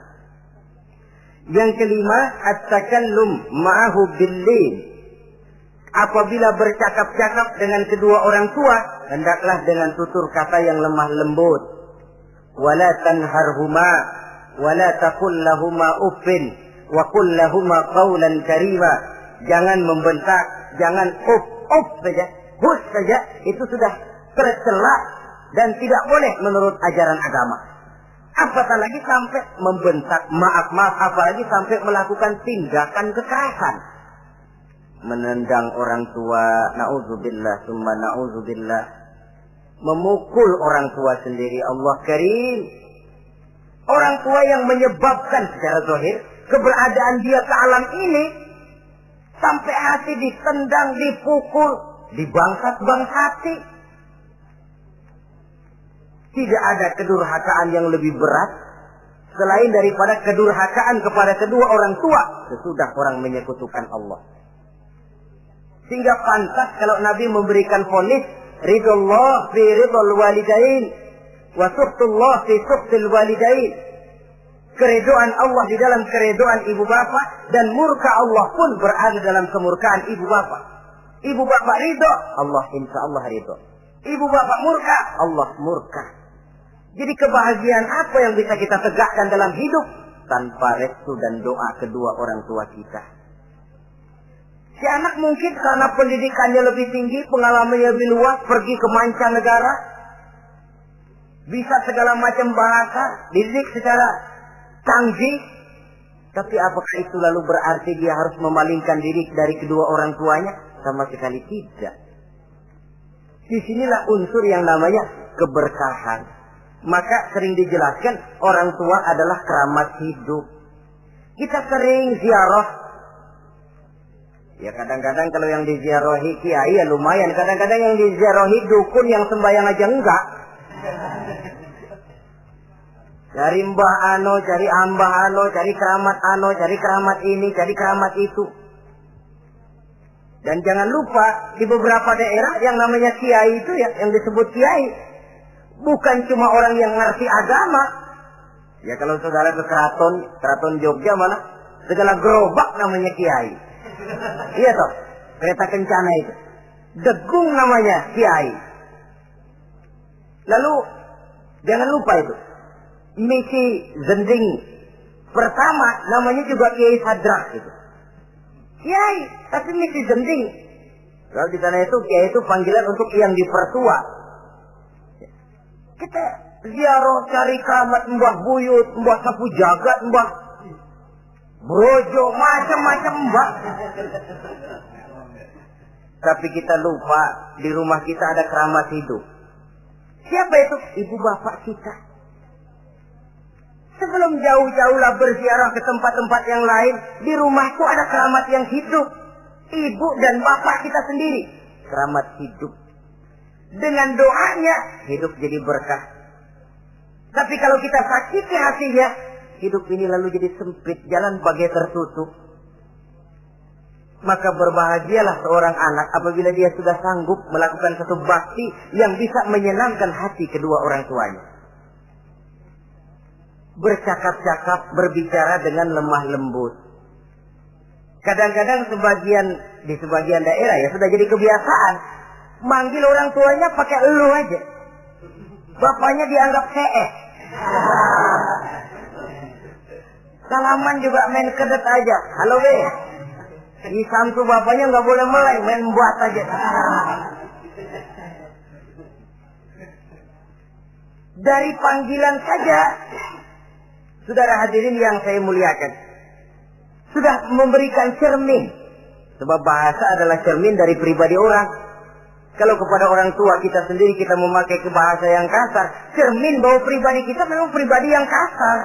Yang kelima, at-takallum ma'ahu bil-lin. Apabila bercakap-cakap dengan kedua orang tua, hendaklah dengan tutur kata yang lemah lembut. Wala tanharhuma wala taqul lahumā uffin wa qul lahumā qawlan karīmā. Jangan membentak, jangan uff saja, hus saja, itu sudah tercela dan tidak boleh menurut ajaran agama. Apatah lagi sampai membentak, maaf, apalagi sampai melakukan tindakan kekerasan. Menendang orang tua, na'udzubillah, summa na'udzubillah. Memukul orang tua sendiri, Allah karim. Orang tua yang menyebabkan secara zahir keberadaan dia ke alam ini, sampai hati ditendang, dipukul, dibangsat-bangsati. Tidak ada kedurhakaan yang lebih berat selain daripada kedurhakaan kepada kedua orang tua sesudah orang menyekutukan Allah. Sehingga pantas kalau Nabi memberikan vonis, ridullah fi ridul walidain wa suhtullah fi suhtil walidain. Keredoan Allah di dalam keredoan ibu bapak, dan murka Allah pun berada dalam kemurkaan ibu bapak. Ibu bapak ridho, Allah insya Allah ridho. Ibu bapak murka, Allah murka. Jadi kebahagiaan apa yang bisa kita tegakkan dalam hidup tanpa restu dan doa kedua orang tua kita? Si anak mungkin karena pendidikannya lebih tinggi, pengalamannya lebih luas, pergi ke mancanegara, bisa segala macam bahasa, dididik secara canggih. Tapi apakah itu lalu berarti dia harus memalingkan diri dari kedua orang tuanya? Sama sekali tidak. Disinilah unsur yang namanya keberkahan. Maka sering dijelaskan orang tua adalah keramat hidup. Kita sering ziarah. Ya kadang-kadang kalau yang diziarahi kiai ya lumayan. Kadang-kadang yang diziarahi dukun yang sembahyang aja enggak. Cari mbah ano, cari ambah ano, cari keramat ano, cari keramat ini, cari keramat itu. Dan jangan lupa di beberapa daerah yang namanya kiai itu ya, yang disebut kiai, bukan cuma orang yang ngerti agama. Ya kalau saudara ke keraton Jogja mana segala gerobak namanya kiai. Iya toh, kereta kencana itu. Degung namanya kiai. Lalu jangan lupa itu. Misi Zending pertama namanya juga Kiai Sadrak itu. Kiai, tapi misi Zending. Kalau di sana itu kiai itu panggilan untuk yang dipertua. Kita ziarah cari keramat Mbah Buyut, Mbah Sapu Jagat, Mbah Brojo, macam-macam Mbah. Tapi kita lupa di rumah kita ada keramat hidup. Siapa itu? Ibu bapak kita. Sebelum jauh-jauhlah berziarah ke tempat-tempat yang lain, di rumahku ada keramat yang hidup. Ibu dan bapak kita sendiri. Keramat hidup. Dengan doanya, hidup jadi berkah. Tapi kalau kita sakiti hatinya, hidup ini lalu jadi sempit, jalan bagai tertutup. Maka berbahagialah seorang anak apabila dia sudah sanggup melakukan satu bakti yang bisa menyenangkan hati kedua orang tuanya. Bercakap-cakap, berbicara dengan lemah lembut. Kadang-kadang di sebagian daerah ya sudah jadi kebiasaan. Manggil orang tuanya pakai elu aja. Bapaknya dianggap CS. Salaman juga main kedet aja. Halo be. Di samtu bapaknya nggak boleh meleng, main buat aja. Dari panggilan saja, saudara hadirin yang saya muliakan, sudah memberikan cermin. Sebab bahasa adalah cermin dari pribadi orang. Kalau kepada orang tua kita sendiri kita memakai ke bahasa yang kasar, cermin bahwa pribadi kita memang pribadi yang kasar.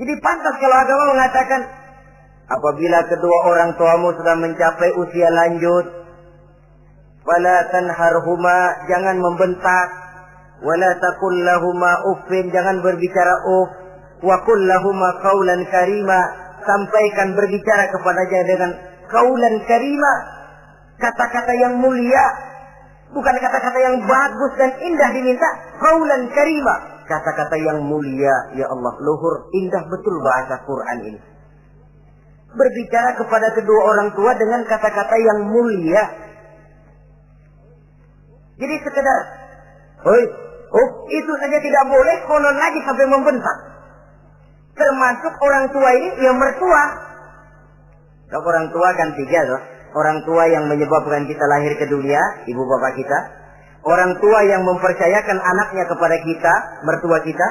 Jadi pantas kalau agama mengatakan, apabila kedua orang tuamu sudah mencapai usia lanjut, fala tanharhuma, jangan membentak, wala taqul lahuma uffin, jangan berbicara uff, wa qul lahuma qaulan karima, sampaikan berbicara kepadanya dengan qaulan karima, kata-kata yang mulia, bukan kata-kata yang bagus dan indah diminta, qaulan karima, kata-kata yang mulia. Ya Allah, luhur, indah betul bahasa Quran ini. Berbicara kepada kedua orang tua dengan kata-kata yang mulia. Jadi sekedar, itu saja tidak boleh, konon lagi sampai membentak. Termasuk orang tua ini yang mertua. Kalau orang tua kan tiga loh. Orang tua yang menyebabkan kita lahir ke dunia, ibu bapak kita. Orang tua yang mempercayakan anaknya kepada kita, mertua kita.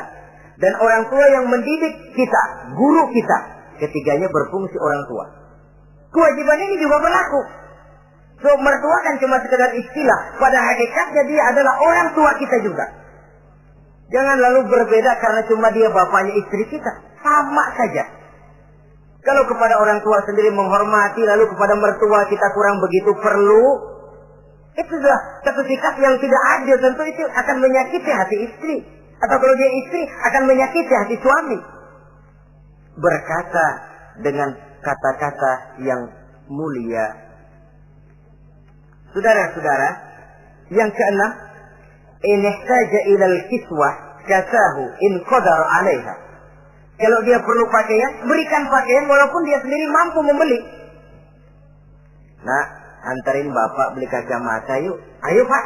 Dan orang tua yang mendidik kita, guru kita. Ketiganya berfungsi orang tua. Kewajiban ini juga berlaku. So, mertua kan cuma sekedar istilah. Pada hakikatnya dia adalah orang tua kita juga. Jangan lalu berbeda karena cuma dia bapaknya istri kita. Sama saja. Kalau kepada orang tua sendiri menghormati, lalu kepada mertua kita kurang begitu perlu, itu adalah satu sikap yang tidak adil. Tentu itu akan menyakiti hati istri. Atau kalau dia istri, akan menyakiti hati suami. Berkata dengan kata-kata yang mulia. Saudara-saudara, yang keenam, in ihtaja ilal kiswah kasahu in qadar 'alaiha. Kalau dia perlu pakaian, berikan pakaian walaupun dia sendiri mampu membeli. Nah, antarin bapak beli kacamata yuk. Ayo pak,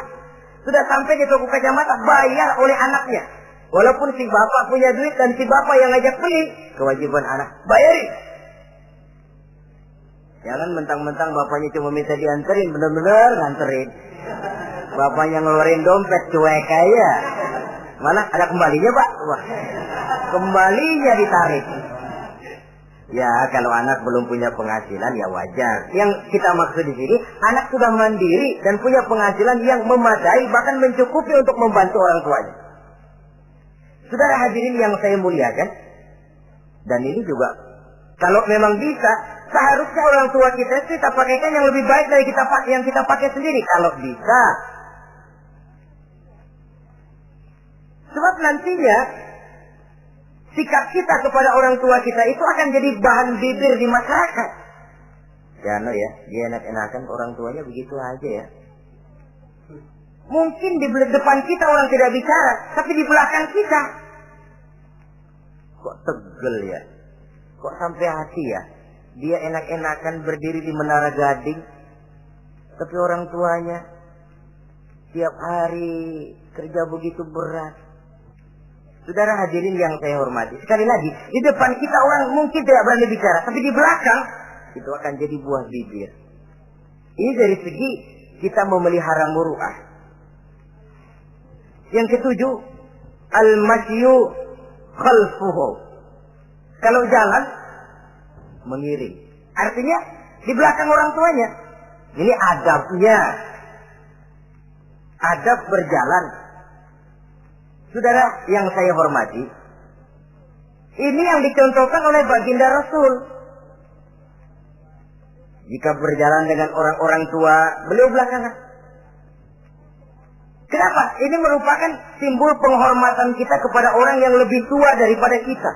Sudah sampai di toko kacamata, bayar oleh anaknya. Walaupun si bapak punya duit dan si bapak yang ngajak beli, kewajiban anak, bayarin. Jangan mentang-mentang bapaknya cuma minta dianterin, bener-bener nganterin. Bapaknya ngeluarin dompet cuek aja. Mana ada kembalinya, Pak? Wah, kembalinya ditarik. Ya, kalau anak belum punya penghasilan ya wajar. Yang kita maksud di sini, anak sudah mandiri dan punya penghasilan yang memadai, bahkan mencukupi untuk membantu orang tuanya. Saudara hadirin yang saya muliakan, dan ini juga kalau memang bisa, seharusnya orang tua kita pakaikan yang lebih baik dari yang kita pakai sendiri. Kalau bisa. Sebab nantinya sikap kita kepada orang tua kita itu akan jadi bahan bibir di masyarakat. Jangan ya, dia enak-enakan orang tuanya begitu aja ya. Mungkin di depan kita orang tidak bicara, tapi di belakang kita. Kok tegel ya? Kok sampai hati ya? Dia enak-enakan berdiri di Menara Gading, tapi orang tuanya tiap hari kerja begitu berat. Saudara hadirin yang saya hormati, sekali lagi, di depan kita orang mungkin tidak berani bicara, tapi di belakang itu akan jadi buah bibir. Ini dari segi kita memelihara muru'ah. Yang ketujuh, al-masyu khalfuhu. Kalau jalan, mengiring. Artinya, di belakang orang tuanya. Ini adabnya. Adab berjalan. Saudara yang saya hormati, ini yang dicontohkan oleh baginda Rasul. Jika berjalan dengan orang-orang tua, beliau belakangan. Kenapa? Ini merupakan simbol penghormatan kita kepada orang yang lebih tua daripada kita.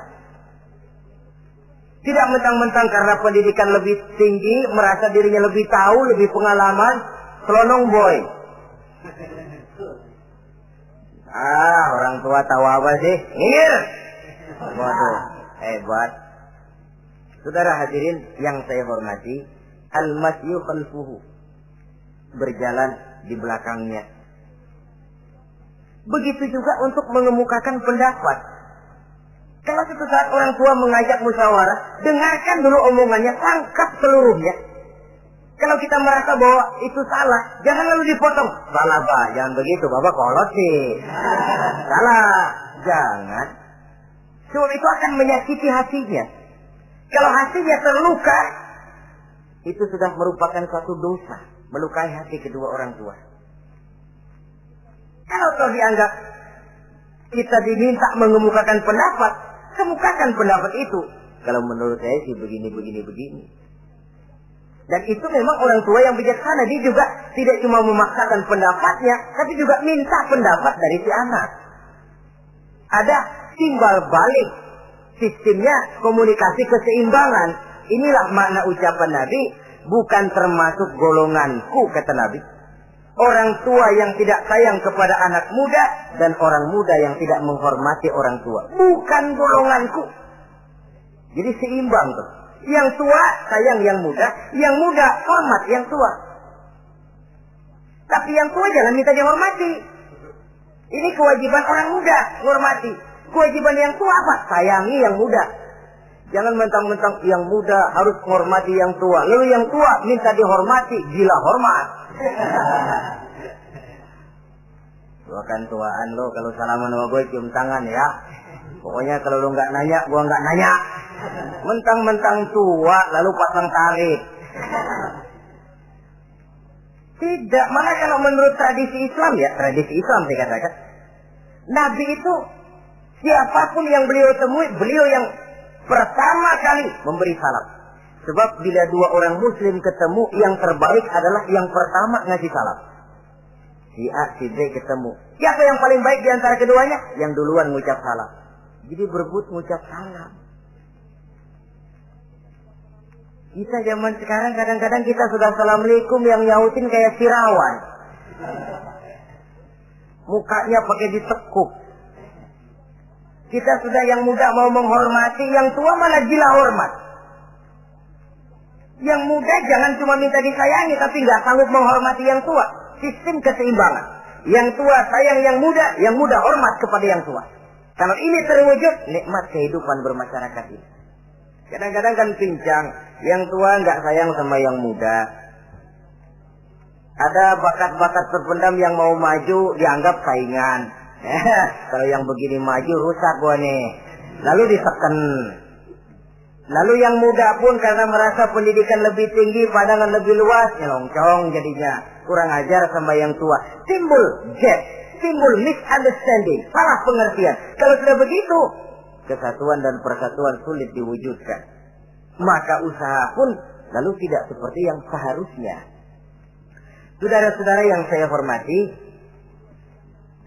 Tidak mentang-mentang karena pendidikan lebih tinggi, merasa dirinya lebih tahu, lebih pengalaman, selonong boy. Orang tua tahu apa sih? Ngir. Waduh, hebat. Saudara hadirin yang saya hormati, al-masyu khalfuhu. Berjalan di belakangnya. Begitu juga untuk mengemukakan pendapat. Kalau suatu saat orang tua mengajak musyawarah, dengarkan dulu omongannya, tangkap seluruhnya. Kalau kita merasa bahwa itu salah, jangan lalu dipotong. Salah, Pak. Jangan begitu. Bapak kolot sih. Salah. Jangan. Sebab itu akan menyakiti hatinya. Kalau hatinya terluka, itu sudah merupakan suatu dosa. Melukai hati kedua orang tua. Kalau toh dianggap kita diminta mengemukakan pendapat, kemukakan pendapat itu. Kalau menurut saya sih begini. Dan itu memang orang tua yang bijaksana. Dia juga tidak cuma memaksakan pendapatnya, tapi juga minta pendapat dari si anak. Ada timbal balik. Sistemnya komunikasi keseimbangan. Inilah makna ucapan Nabi. Bukan termasuk golonganku, kata Nabi. Orang tua yang tidak sayang kepada anak muda, dan orang muda yang tidak menghormati orang tua. Bukan golonganku. Jadi seimbang tuh. Yang tua sayang yang muda hormat yang tua. Tapi yang tua jangan minta dihormati. Ini kewajiban orang muda, hormati. Kewajiban yang tua apa? Sayangi yang muda. Jangan mentang-mentang yang muda harus menghormati yang tua. Lalu yang tua minta dihormati, gila hormat. Doakan tuaan lo, kalau salaman sama gue cium tangan ya. Pokoknya kalau lo nggak nanya, gue nggak nanya. Mentang-mentang tua lalu pasang tarik. Tidak, malah kalau menurut tradisi Islam ya, tradisi Islam saya katakan, Nabi itu siapapun yang beliau temui, beliau yang pertama kali memberi salam. Sebab bila dua orang muslim ketemu, yang terbaik adalah yang pertama ngasih salam. Si A, si B ketemu. Siapa yang paling baik di antara keduanya? Yang duluan ngucap salam. Jadi berebut ngucap salam. Kita zaman sekarang kadang-kadang kita sudah assalamualaikum, yang nyautin kayak sirawan. Mukanya pakai ditekuk. Kita sudah yang muda mau menghormati, yang tua malah gila hormat. Yang muda jangan cuma minta disayangi, tapi nggak sanggup menghormati yang tua. Sistem keseimbangan. Yang tua sayang yang muda hormat kepada yang tua. Kalau ini terwujud, nikmat kehidupan bermasyarakat ini. Kadang-kadang kan pincang, yang tua nggak sayang sama yang muda. Ada bakat-bakat terpendam yang mau maju dianggap saingan. Kalau yang begini maju rusak gua nih. Lalu diseken. Lalu yang muda pun karena merasa pendidikan lebih tinggi, pandangan lebih luas, nyelongcong jadinya. Kurang ajar sama yang tua. Timbul gap, timbul misunderstanding, salah pengertian. Kalau sudah begitu, kesatuan dan persatuan sulit diwujudkan. Maka usaha pun lalu tidak seperti yang seharusnya. Saudara-saudara yang saya hormati,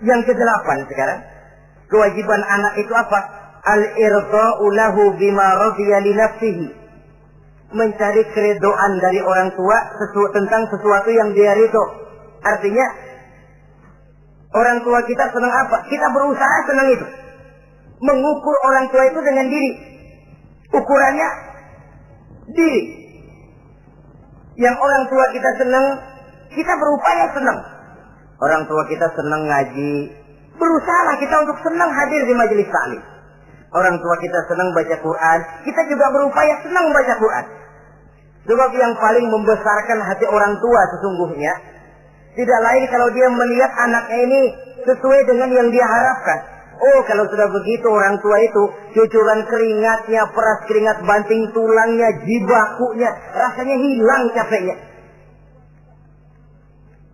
yang ke-8 sekarang, kewajiban anak itu apa? Al-irda'u lahu bima radiya li nafsihi. Mencari keredoan dari orang tua tentang sesuatu yang dia ridho. Artinya, orang tua kita senang apa? Kita berusaha senang itu. Mengukur orang tua itu dengan diri. Ukurannya diri. Yang orang tua kita senang, kita berupaya senang. Orang tua kita senang ngaji, berusahalah kita untuk senang hadir di majelis taklim. Orang tua kita senang baca Quran, kita juga berupaya senang baca Quran. Sebab yang paling membesarkan hati orang tua sesungguhnya tidak lain kalau dia melihat anaknya ini sesuai dengan yang dia harapkan. Oh, kalau sudah begitu orang tua itu cucuran keringatnya, peras keringat banting tulangnya, jibakunya, rasanya hilang capeknya.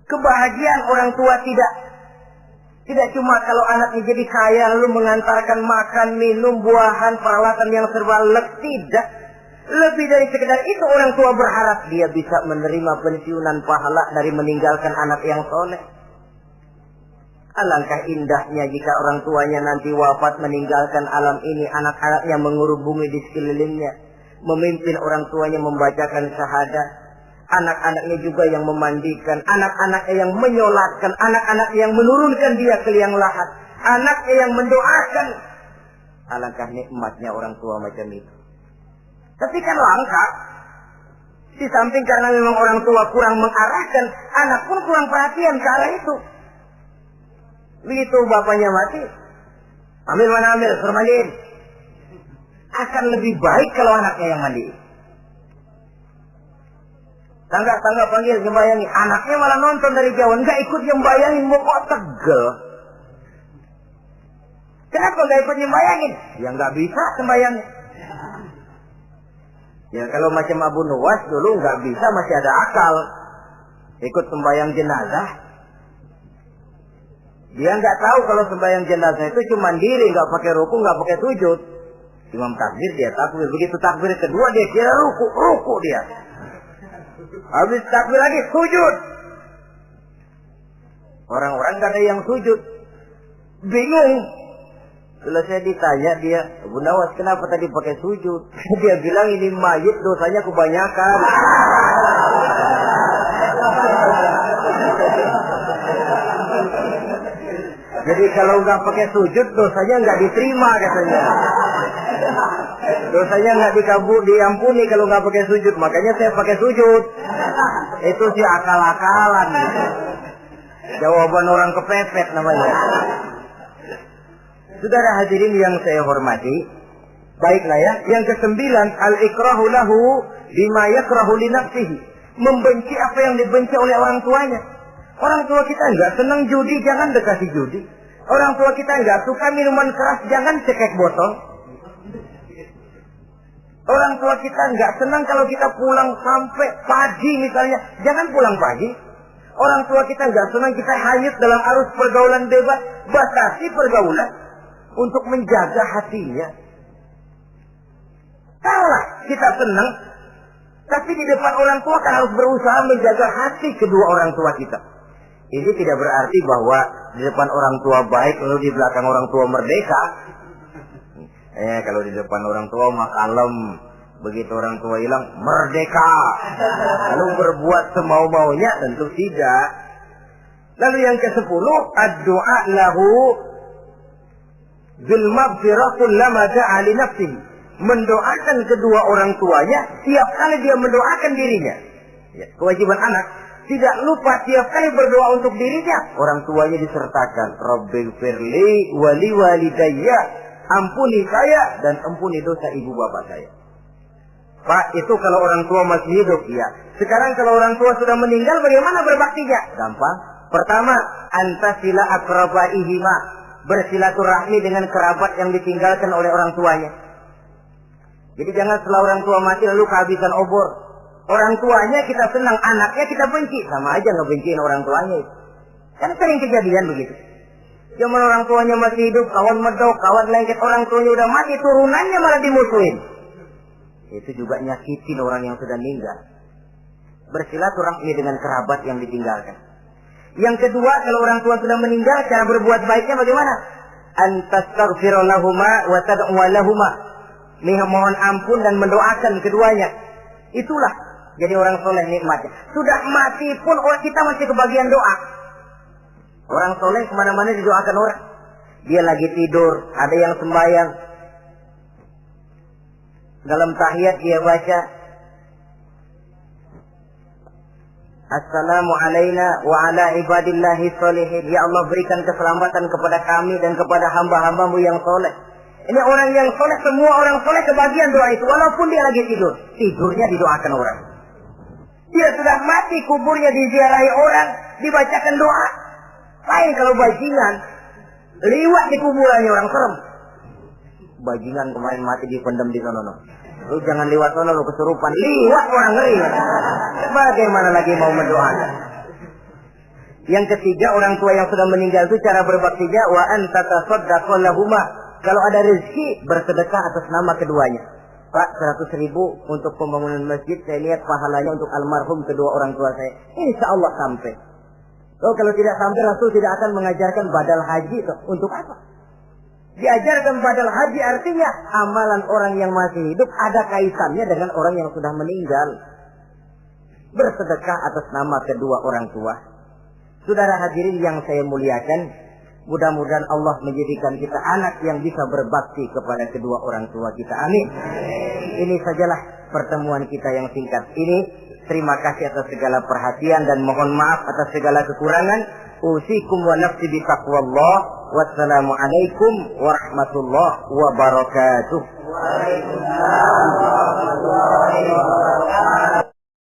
Kebahagiaan orang tua tidak cuma kalau anaknya jadi kaya lalu mengantarkan makan, minum, buahan, peralatan yang serba lengkap, tidak. Lebih dari sekedar itu orang tua berharap dia bisa menerima pensiunan pahala dari meninggalkan anak yang soleh. Alangkah indahnya jika orang tuanya nanti wafat meninggalkan alam ini, anak-anaknya mengurus bumi di sekelilingnya, memimpin orang tuanya membacakan syahadat. Anak-anaknya juga yang memandikan, anak-anaknya yang menyolatkan, anak-anaknya yang menurunkan dia ke liang lahat, anaknya yang mendoakan. Alangkah nikmatnya orang tua macam itu. Tapi kan langka. Di samping karena memang orang tua kurang mengarahkan, anak pun kurang perhatian ke arah itu. Begitu bapaknya mati, ambil mana ambil, suruh mandiin. Akan lebih baik kalau anaknya yang mandiin. Tangga panggil nyembayangi, anaknya malah nonton dari jauh, enggak ikut nyembayangin, mau kok tegel. Kenapa enggak ikut nyembayangin? Ya enggak bisa sembayangin. Ya kalau macam Abu Nuwas dulu enggak bisa, masih ada akal. Ikut sembayang jenazah. Dia enggak tahu kalau sembayang jenazah itu cuma diri, enggak pakai ruku, enggak pakai sujud. Imam takbir, dia takbir. Begitu takbir kedua dia kira ruku dia. Habis takbir lagi sujud. Orang-orang gak ada yang sujud. Bingung. Selesai ditanya dia, Abu Nawas kenapa tadi pakai sujud? Dia bilang ini mayit dosanya kebanyakan. Jadi kalau nggak pakai sujud dosanya nggak diterima katanya. Dosanya nggak diampuni kalau nggak pakai sujud. Makanya saya pakai sujud. Itu sih akal-akalan. Jawaban orang kepepet namanya. Saudara hadirin yang saya hormati, baiklah ya. Yang ke-9, al-ikrahu lahu bima yakrahu li nafsihi. Membenci apa yang dibenci oleh orang tuanya. Orang tua kita enggak senang judi, jangan dekati judi. Orang tua kita enggak suka minuman keras, jangan cekek botol. Orang tua kita enggak senang kalau kita pulang sampai pagi misalnya, jangan pulang pagi. Orang tua kita enggak senang kita hanyut dalam arus pergaulan bebas, batasi pergaulan untuk menjaga hatinya. Salah kita senang, tapi di depan orang tua kan harus berusaha menjaga hati kedua orang tua kita. Ini tidak berarti bahwa di depan orang tua baik lalu di belakang orang tua merdeka. Kalau di depan orang tua mah kalem, begitu orang tua hilang merdeka. Lalu berbuat semau-maunya, tentu tidak. Lalu yang ke-10, ad-du'a lahu bil maghfirah kullama da'a li nafsihi. Mendoakan kedua orang tuanya tiap kali dia mendoakan dirinya. Ya, kewajiban anak tidak lupa tiap kali berdoa untuk dirinya, orang tuanya disertakan. Rabbighfirli wa liwalidayya, ampuni saya dan ampuni dosa ibu bapak saya. Pak, itu kalau orang tua masih hidup, ya. Sekarang kalau orang tua sudah meninggal, bagaimana berbaktinya? Gampang. Pertama, antasila akrabaihima, bersilaturahmi dengan kerabat yang ditinggalkan oleh orang tuanya. Jadi jangan setelah orang tua mati lalu kehabisan obor. Orang tuanya kita senang, anaknya kita benci. Sama aja ngebenciin orang tuanya. Kan sering kejadian begitu. Zaman orang tuanya masih hidup, kawan medok, kawan lengket, orang tuanya udah mati, turunannya malah dimusuhin. Itu juga nyakitin orang yang sudah meninggal. Bersilaturahmi dengan kerabat yang ditinggalkan. Yang kedua, kalau orang tua sudah meninggal, cara berbuat baiknya bagaimana? Antastaghfira lahuma wa tad'u lahuma. Mohon ampun dan mendoakan keduanya. Itulah jadi orang soleh nikmatnya. Sudah mati pun kita masih kebagian doa. Orang soleh kemana-mana didoakan orang. Dia lagi tidur, ada yang sembahyang. Dalam tahiyat dia baca, Assalamu alaina wa ala ibadillahi sholihin. Ya Allah, berikan keselamatan kepada kami dan kepada hamba-hambamu yang soleh. Ini orang yang soleh, semua orang soleh kebagian doa itu. Walaupun dia lagi tidur, tidurnya didoakan orang. Dia sudah mati, kuburnya diziarahi orang, dibacakan doa. Lain kalau bajingan, liwat di kuburannya orang, serem. Bajingan kemarin mati dipendam di sana. Lu jangan lewat sana, lu kesurupan. Liwat orang, ngeri. Bagaimana lagi mau mendoakan? Yang ketiga, orang tua yang sudah meninggal itu cara berbaktinya, wa anta tasaddaqu lahuma. Kalau ada rezeki, bersedekah atas nama keduanya. Pak, 100.000 untuk pembangunan masjid, saya lihat pahalanya untuk almarhum kedua orang tua saya. Insya Allah sampai. Oh, kalau tidak sampai, Rasul tidak akan mengajarkan badal haji. Untuk apa? Diajarkan badal haji artinya amalan orang yang masih hidup ada kaitannya dengan orang yang sudah meninggal. Bersedekah atas nama kedua orang tua. Saudara hadirin yang saya muliakan, mudah-mudahan Allah menjadikan kita anak yang bisa berbakti kepada kedua orang tua kita. Amin. Ini sajalah pertemuan kita yang singkat ini. Terima kasih atas segala perhatian dan mohon maaf atas segala kekurangan. Usikum wa nafsi bi taqwallah. Wassalamualaikum warahmatullahi wabarakatuh. Waalaikumsalam warahmatullahi wabarakatuh.